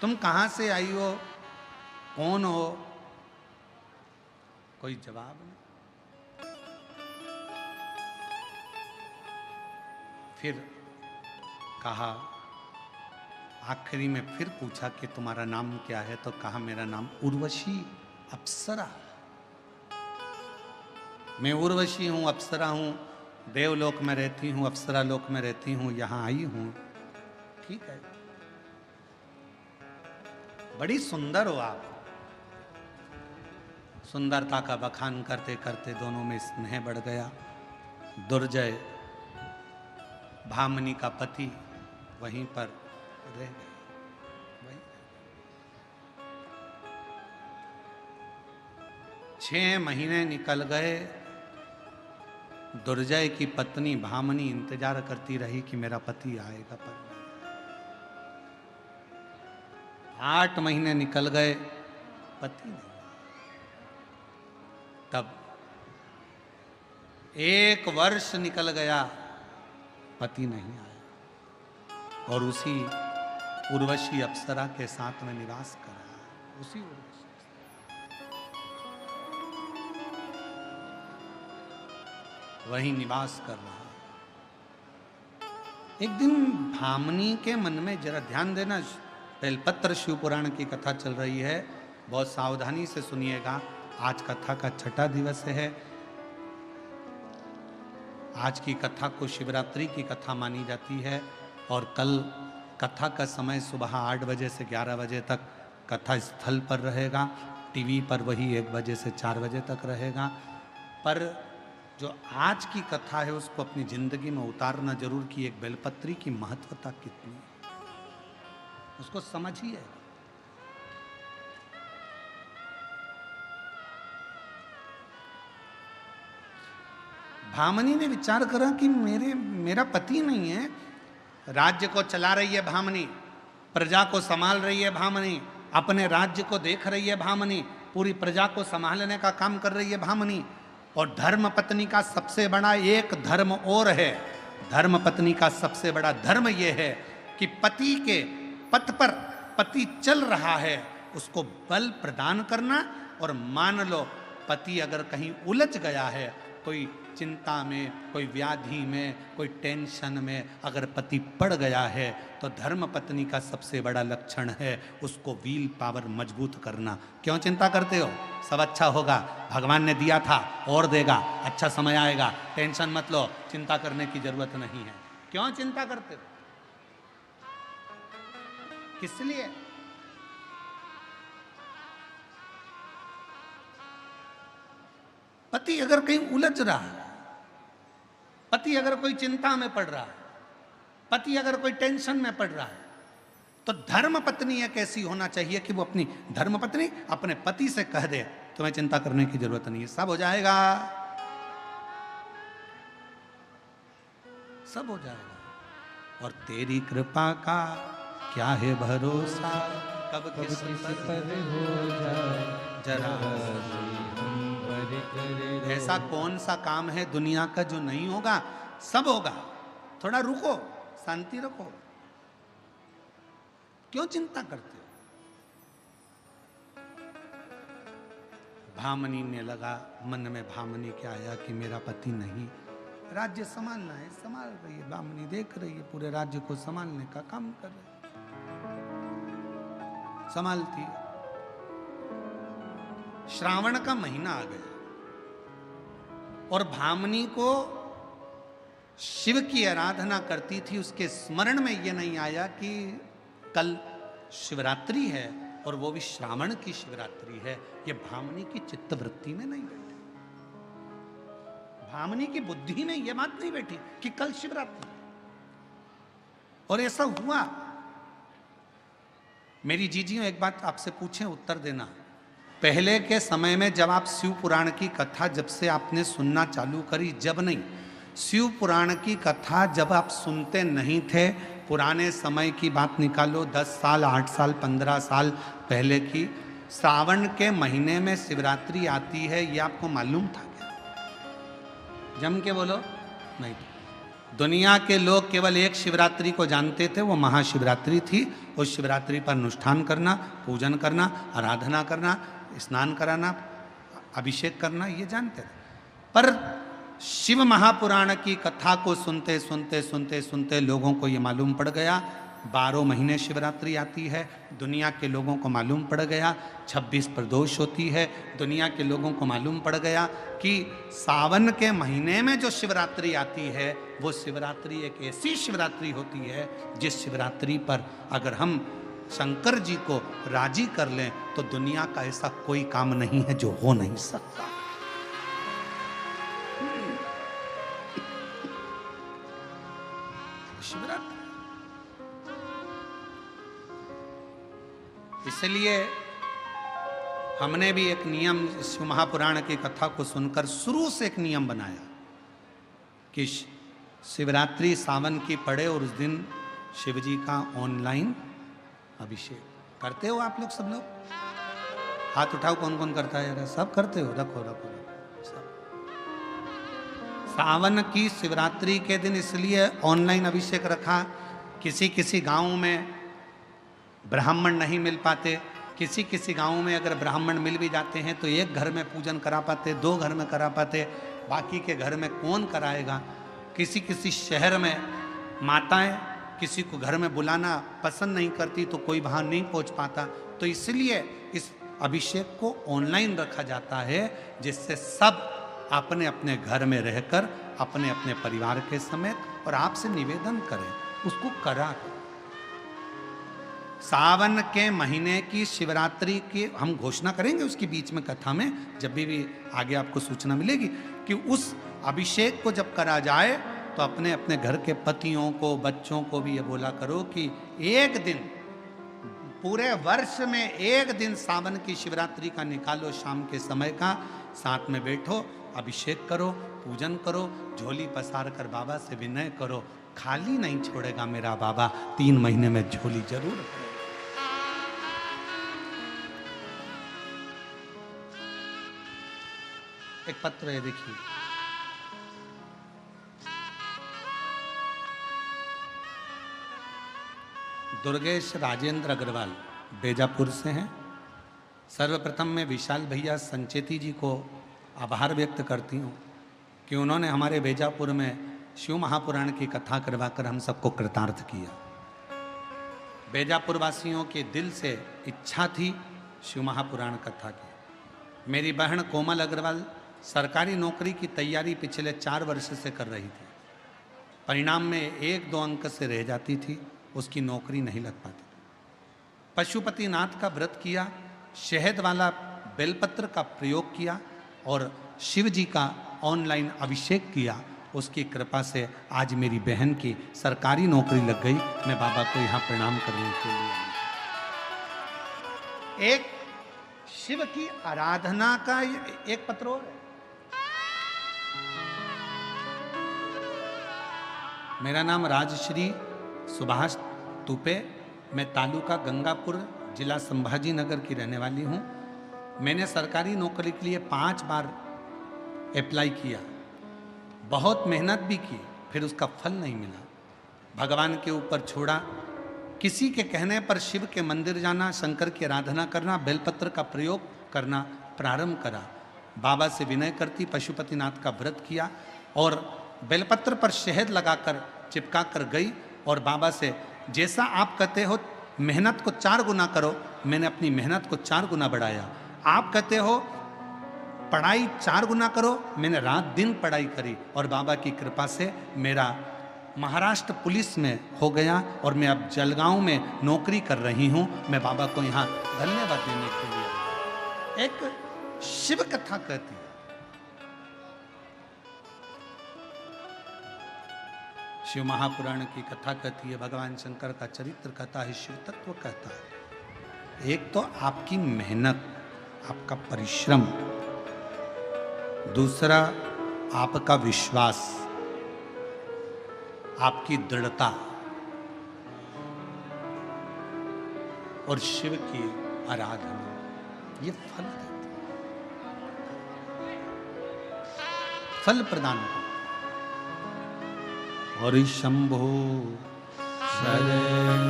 तुम कहां से आई हो, कौन हो? कोई जवाब नहीं। फिर कहा, आखिरी में फिर पूछा कि तुम्हारा नाम क्या है? तो कहा मेरा नाम उर्वशी, अप्सरा। मैं उर्वशी हूं, अप्सरा हूं, देवलोक में रहती हूं, अप्सरा लोक में रहती हूं, यहां आई हूं। ठीक है, बड़ी सुंदर हो आप। सुंदरता का बखान करते करते दोनों में स्नेह बढ़ गया। दुर्जय भामनी का पति वहीं पर रह गए। 6 महीने निकल गए। दुर्जय की पत्नी भामनी इंतजार करती रही कि मेरा पति आएगा, पर 8 महीने निकल गए, पति नहीं। तब 1 वर्ष निकल गया, पति नहीं आया, और उसी उर्वशी अप्सरा के साथ में निवास कर रहा है। उसी उर्वशी वही निवास कर रहा है। एक दिन भामनी के मन में, जरा ध्यान देना, बेलपत्र शिव पुराण की कथा चल रही है, बहुत सावधानी से सुनिएगा। आज कथा का 6ठा दिवस है। आज की कथा को शिवरात्रि की कथा मानी जाती है, और कल कथा का समय सुबह 8 बजे से 11 बजे तक कथा स्थल पर रहेगा। टीवी पर वही 1 बजे से 4 बजे तक रहेगा। पर जो आज की कथा है उसको अपनी जिंदगी में उतारना जरूर, कि एक बेलपत्री की महत्वता कितनी है, उसको समझिए। भामनी ने विचार करा कि मेरा पति नहीं है। राज्य को चला रही है भामनी, प्रजा को संभाल रही है भामनी, अपने राज्य को देख रही है भामनी, पूरी प्रजा को संभालने का काम कर रही है भामनी। और धर्म पत्नी का सबसे बड़ा एक धर्म और है। धर्म पत्नी का सबसे बड़ा धर्म यह है कि पति के पथ पर पति चल रहा है, उसको बल प्रदान करना। और मान लो पति अगर कहीं उलझ गया है, कोई चिंता में, कोई व्याधि में, कोई टेंशन में अगर पति पड़ गया है, तो धर्म पत्नी का सबसे बड़ा लक्षण है उसको व्हील पावर मजबूत करना। क्यों चिंता करते हो? सब अच्छा होगा, भगवान ने दिया था और देगा, अच्छा समय आएगा, टेंशन मत लो, चिंता करने की जरूरत नहीं है। क्यों चिंता करते हो? किस लिए? पति अगर कहीं उलझ रहा है, पति अगर कोई चिंता में पड़ रहा है, पति अगर कोई टेंशन में पड़ रहा है, तो धर्म पत्नी एक ऐसी होना चाहिए कि वो अपनी धर्म पत्नी अपने पति से कह दे, तुम्हें चिंता करने की जरूरत नहीं है, सब हो जाएगा, सब हो जाएगा। और तेरी कृपा का क्या है भरोसा, कब किस पर हो जाए जरा करे। ऐसा कौन सा काम है दुनिया का जो नहीं होगा? सब होगा। थोड़ा रुको, शांति रखो, क्यों चिंता करते हो? भामनी ने लगा, मन में भामनी क्या आया कि मेरा पति नहीं, राज्य संभालना है, संभाल रही है, भामनी देख रही है, पूरे राज्य को संभालने का काम कर रही है, संभालती है। श्रावण का महीना आ गया और भामनी को शिव की आराधना करती थी, उसके स्मरण में यह नहीं आया कि कल शिवरात्रि है और वो भी श्रावण की शिवरात्रि है। ये भामनी की चित्तवृत्ति में नहीं बैठी, भामनी की बुद्धि में यह बात नहीं बैठी कि कल शिवरात्रि है। और ऐसा हुआ। मेरी जीजियों, एक बात आपसे पूछें, उत्तर देना। पहले के समय में जब आप शिव पुराण की कथा जब से आपने सुनना चालू करी, जब नहीं, शिव पुराण की कथा जब आप सुनते नहीं थे, पुराने समय की बात निकालो, 10 साल 8 साल 15 साल पहले की, श्रावण के महीने में शिवरात्रि आती है, ये आपको मालूम था क्या? जम के बोलो, नहीं। दुनिया के लोग केवल एक शिवरात्रि को जानते थे, वो महाशिवरात्रि थी। उस शिवरात्रि पर अनुष्ठान करना, पूजन करना, आराधना करना, स्नान कराना, अभिषेक करना, ये जानते थे। पर शिव महापुराण की कथा को सुनते सुनते सुनते सुनते लोगों को ये मालूम पड़ गया 12 महीने शिवरात्रि आती है। दुनिया के लोगों को मालूम पड़ गया 26 प्रदोष होती है। दुनिया के लोगों को मालूम पड़ गया कि सावन के महीने में जो शिवरात्रि आती है वो शिवरात्रि एक ऐसी शिवरात्रि होती है जिस शिवरात्रि पर अगर हम शंकर जी को राजी कर लें तो दुनिया का ऐसा कोई काम नहीं है जो हो नहीं सकता। शिवरात्रि, इसलिए हमने भी एक नियम शिव महापुराण की कथा को सुनकर शुरू से एक नियम बनाया कि शिवरात्रि सावन की पड़े और उस दिन शिव जी का ऑनलाइन अभिषेक करते हो। आप लोग सब लोग हाथ उठाओ, कौन कौन करता है यार? सब करते हो? रखो रखो रखो सब। सावन की शिवरात्रि के दिन इसलिए ऑनलाइन अभिषेक रखा, किसी किसी गांव में ब्राह्मण नहीं मिल पाते, किसी किसी गांव में अगर ब्राह्मण मिल भी जाते हैं तो एक घर में पूजन करा पाते, 2 घर में करा पाते, बाकी के घर में कौन कराएगा। किसी किसी शहर में माताएं किसी को घर में बुलाना पसंद नहीं करती तो कोई वहाँ नहीं पहुँच पाता, तो इसलिए इस अभिषेक को ऑनलाइन रखा जाता है जिससे सब अपने अपने घर में रहकर अपने अपने परिवार के समेत और आपसे निवेदन करें, उसको करा करें। सावन के महीने की शिवरात्रि की हम घोषणा करेंगे उसकी बीच में कथा में, जब भी आगे आपको सूचना मिलेगी कि उस अभिषेक को जब करा जाए तो अपने अपने घर के पतियों को, बच्चों को भी ये बोला करो कि एक दिन, पूरे वर्ष में एक दिन सावन की शिवरात्रि का निकालो, शाम के समय का, साथ में बैठो, अभिषेक करो, पूजन करो, झोली पसार कर बाबा से विनय करो, खाली नहीं छोड़ेगा मेरा बाबा, 3 महीने में झोली जरूर करेगा। एक पत्र है, देखिए, दुर्गेश राजेंद्र अग्रवाल बेजापुर से हैं। सर्वप्रथम मैं विशाल भैया संचेती जी को आभार व्यक्त करती हूँ कि उन्होंने हमारे बेजापुर में शिव महापुराण की कथा करवाकर हम सबको कृतार्थ किया। बेजापुर वासियों के दिल से इच्छा थी शिव महापुराण कथा की। मेरी बहन कोमल अग्रवाल सरकारी नौकरी की तैयारी पिछले 4 वर्ष से कर रही थी, परिणाम में 1-2 अंक से रह जाती थी, उसकी नौकरी नहीं लग पाती। पशुपतिनाथ का व्रत किया, शहद वाला बेलपत्र का प्रयोग किया और शिव जी का ऑनलाइन अभिषेक किया। उसकी कृपा से आज मेरी बहन की सरकारी नौकरी लग गई। मैं बाबा को यहाँ प्रणाम करने के लिए एक शिव की आराधना का एक पत्र और है। मेरा नाम राजश्री सुभाष तुपे, मैं तालुका गंगापुर, जिला संभाजी नगर की रहने वाली हूँ। मैंने सरकारी नौकरी के लिए 5 बार अप्लाई किया, बहुत मेहनत भी की, फिर उसका फल नहीं मिला। भगवान के ऊपर छोड़ा। किसी के कहने पर शिव के मंदिर जाना, शंकर की आराधना करना, बेलपत्र का प्रयोग करना प्रारंभ करा। बाबा से विनय करती पशुपतिनाथ का व्रत किया और बेलपत्र पर शहद लगाकर चिपका कर गई और बाबा से जैसा आप कहते हो मेहनत को 4 गुना करो, मैंने अपनी मेहनत को 4 गुना बढ़ाया। आप कहते हो पढ़ाई 4 गुना करो, मैंने रात दिन पढ़ाई करी और बाबा की कृपा से मेरा महाराष्ट्र पुलिस में हो गया और मैं अब जलगांव में नौकरी कर रही हूँ। मैं बाबा को यहाँ धन्यवाद देने के लिए। एक शिव कथा कहती है, शिव महापुराण की कथा कहती है, भगवान शंकर का चरित्र कहता है, शिव तत्व कहता है। एक तो आपकी मेहनत, आपका परिश्रम, दूसरा आपका विश्वास, आपकी दृढ़ता और शिव की आराधना, ये फल देती है, फल प्रदान करती। और शंभो शरण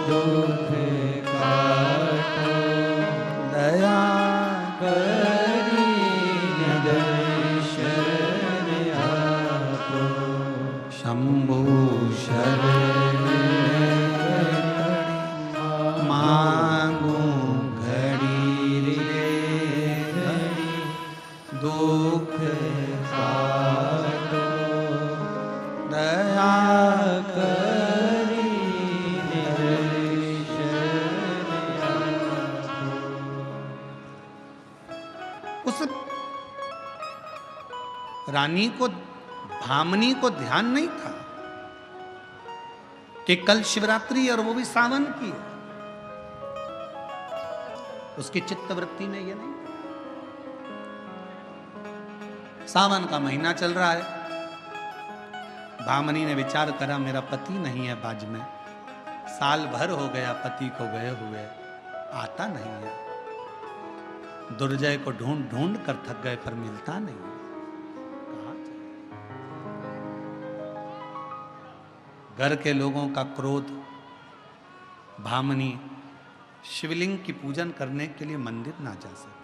दुख काटो दया करी दर्शन आपो शंभो शरण मांगू घड़ी रे दुख काटो दया करी उस रानी को, भामनी को ध्यान नहीं था कि कल शिवरात्रि और वो भी सावन की है। उसकी चित्तवृत्ति में ये नहीं, सावन का महीना चल रहा है। भामनी ने विचार करा मेरा पति नहीं है बाज में, साल भर हो गया पति को गए हुए, आता नहीं है। दुर्जय को ढूंढ ढूंढ कर थक गए पर मिलता नहीं। कहाँ जाए? घर के लोगों का क्रोध, भामनी शिवलिंग की पूजन करने के लिए मंदिर ना जा सके।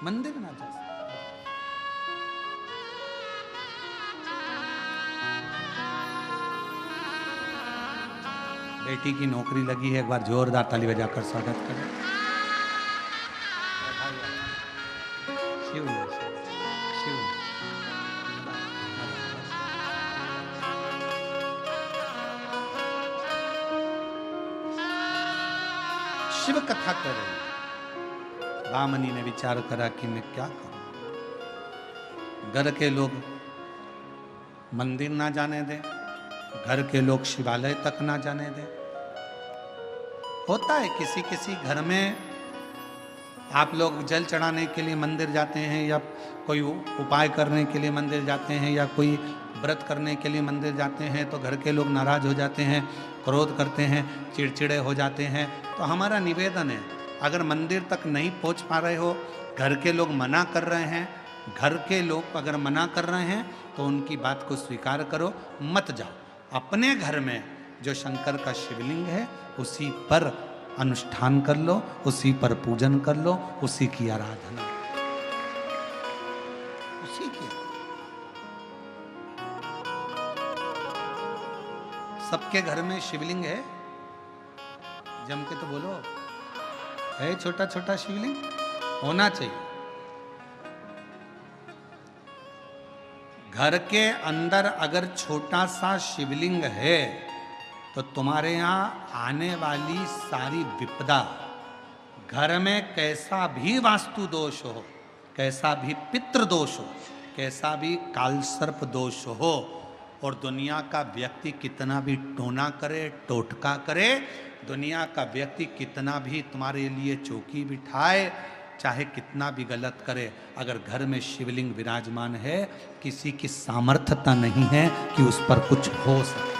मंदिर ना जा सके। बेटी की नौकरी लगी है, एक बार जोरदार ताली बजाकर स्वागत करें। शिव शिव शिव कथा कर रही। भामनी ने विचार करा कि मैं क्या करूं। घर के लोग मंदिर ना जाने दें, घर के लोग शिवालय तक ना जाने दें। होता है किसी किसी घर में आप लोग जल चढ़ाने के लिए मंदिर जाते हैं या कोई उपाय करने के लिए मंदिर जाते हैं या कोई व्रत करने के लिए मंदिर जाते हैं तो घर के लोग नाराज हो जाते हैं, क्रोध करते हैं, चिड़चिड़े हो जाते हैं। तो हमारा निवेदन है, अगर मंदिर तक नहीं पहुंच पा रहे हो, घर के लोग मना कर रहे हैं, घर के लोग अगर मना कर रहे हैं तो उनकी बात को स्वीकार करो, मत जाओ। अपने घर में जो शंकर का शिवलिंग है उसी पर अनुष्ठान कर लो, उसी पर पूजन कर लो, उसी की आराधना, उसी की। सबके घर में शिवलिंग है? जम के तो बोलो, है छोटा छोटा शिवलिंग? होना चाहिए। घर के अंदर अगर छोटा सा शिवलिंग है तो तुम्हारे यहाँ आने वाली सारी विपदा, घर में कैसा भी वास्तु दोष हो, कैसा भी पितृ दोष हो, कैसा भी कालसर्प दोष हो, और दुनिया का व्यक्ति कितना भी टोना करे, टोटका करे, दुनिया का व्यक्ति कितना भी तुम्हारे लिए चौकी बिठाए, चाहे कितना भी गलत करे, अगर घर में शिवलिंग विराजमान है, किसी की सामर्थ्यता नहीं है कि उस पर कुछ हो सके।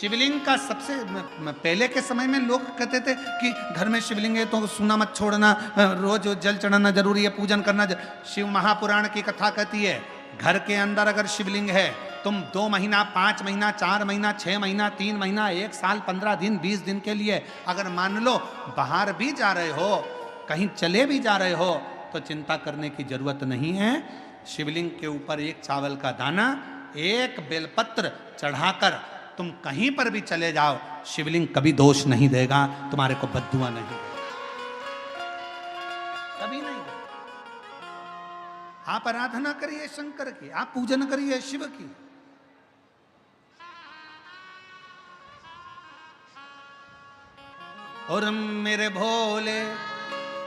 शिवलिंग का सबसे पहले के समय में लोग कहते थे कि घर में शिवलिंग है तो सूना मत छोड़ना, रोज जल चढ़ाना जरूरी है, पूजन करना शिव महापुराण की कथा कहती है, घर के अंदर अगर शिवलिंग है, तुम 2 महीना, 5 महीना, 4 महीना, 6 महीना, 3 महीना, 1 साल, 15 दिन, 20 दिन के लिए अगर मान लो बाहर भी जा रहे हो, कहीं चले भी जा रहे हो, तो चिंता करने की जरूरत नहीं है। शिवलिंग के ऊपर एक चावल का दाना, एक बेलपत्र चढ़ाकर तुम कहीं पर भी चले जाओ, शिवलिंग कभी दोष नहीं देगा, तुम्हारे को बद्दुआ नहीं देगा, कभी नहीं। आप आराधना करिए शंकर की, आप पूजन करिए शिव की। और मेरे भोले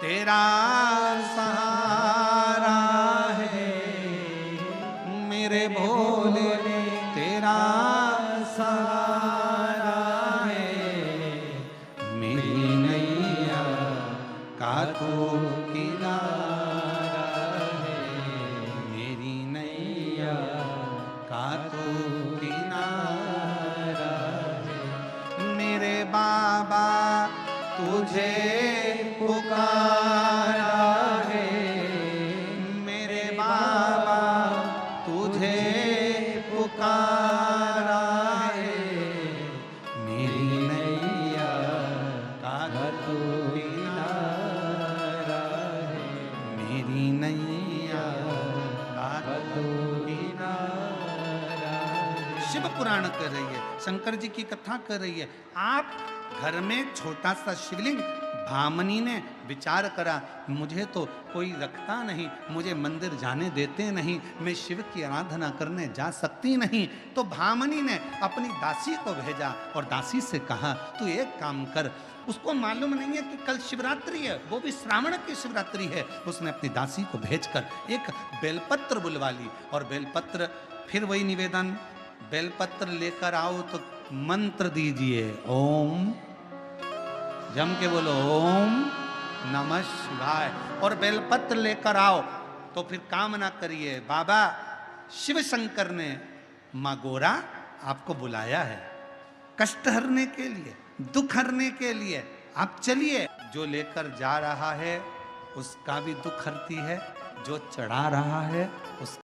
तेरा सहारा है, मेरे भोले तेरा सहारा है, मेरी नैया का तू किनारा है, मेरी नैया का तू किनारा है, मेरे बाबा तुझे पुकारा है, मेरे बाबा तुझे पुकारा है, मेरी नैया का तू किनारा है, मेरी नैया का तू किनारा है। शिव पुराण कर रही है, शंकर जी की कथा कर रही है। आप घर में छोटा सा शिवलिंग, भामनी ने विचार करा मुझे तो कोई रखता नहीं, मुझे मंदिर जाने देते नहीं, मैं शिव की आराधना करने जा सकती नहीं, तो भामनी ने अपनी दासी को भेजा और दासी से कहा तू एक काम कर, उसको मालूम नहीं है कि कल शिवरात्रि है, वो भी श्रावण की शिवरात्रि है। उसने अपनी दासी को भेजकर एक बेलपत्र बुलवा ली और बेलपत्र, फिर वही निवेदन, बेलपत्र लेकर आओ तो मंत्र दीजिए, ओम, जम के बोलो ओम नमः शिवाय, और बेलपत्र लेकर आओ तो फिर कामना करिए बाबा शिव शंकर ने माँ गोरा आपको बुलाया है कष्ट हरने के लिए, दुख हरने के लिए, आप चलिए। जो लेकर जा रहा है उसका भी दुख हरती है, जो चढ़ा रहा है उस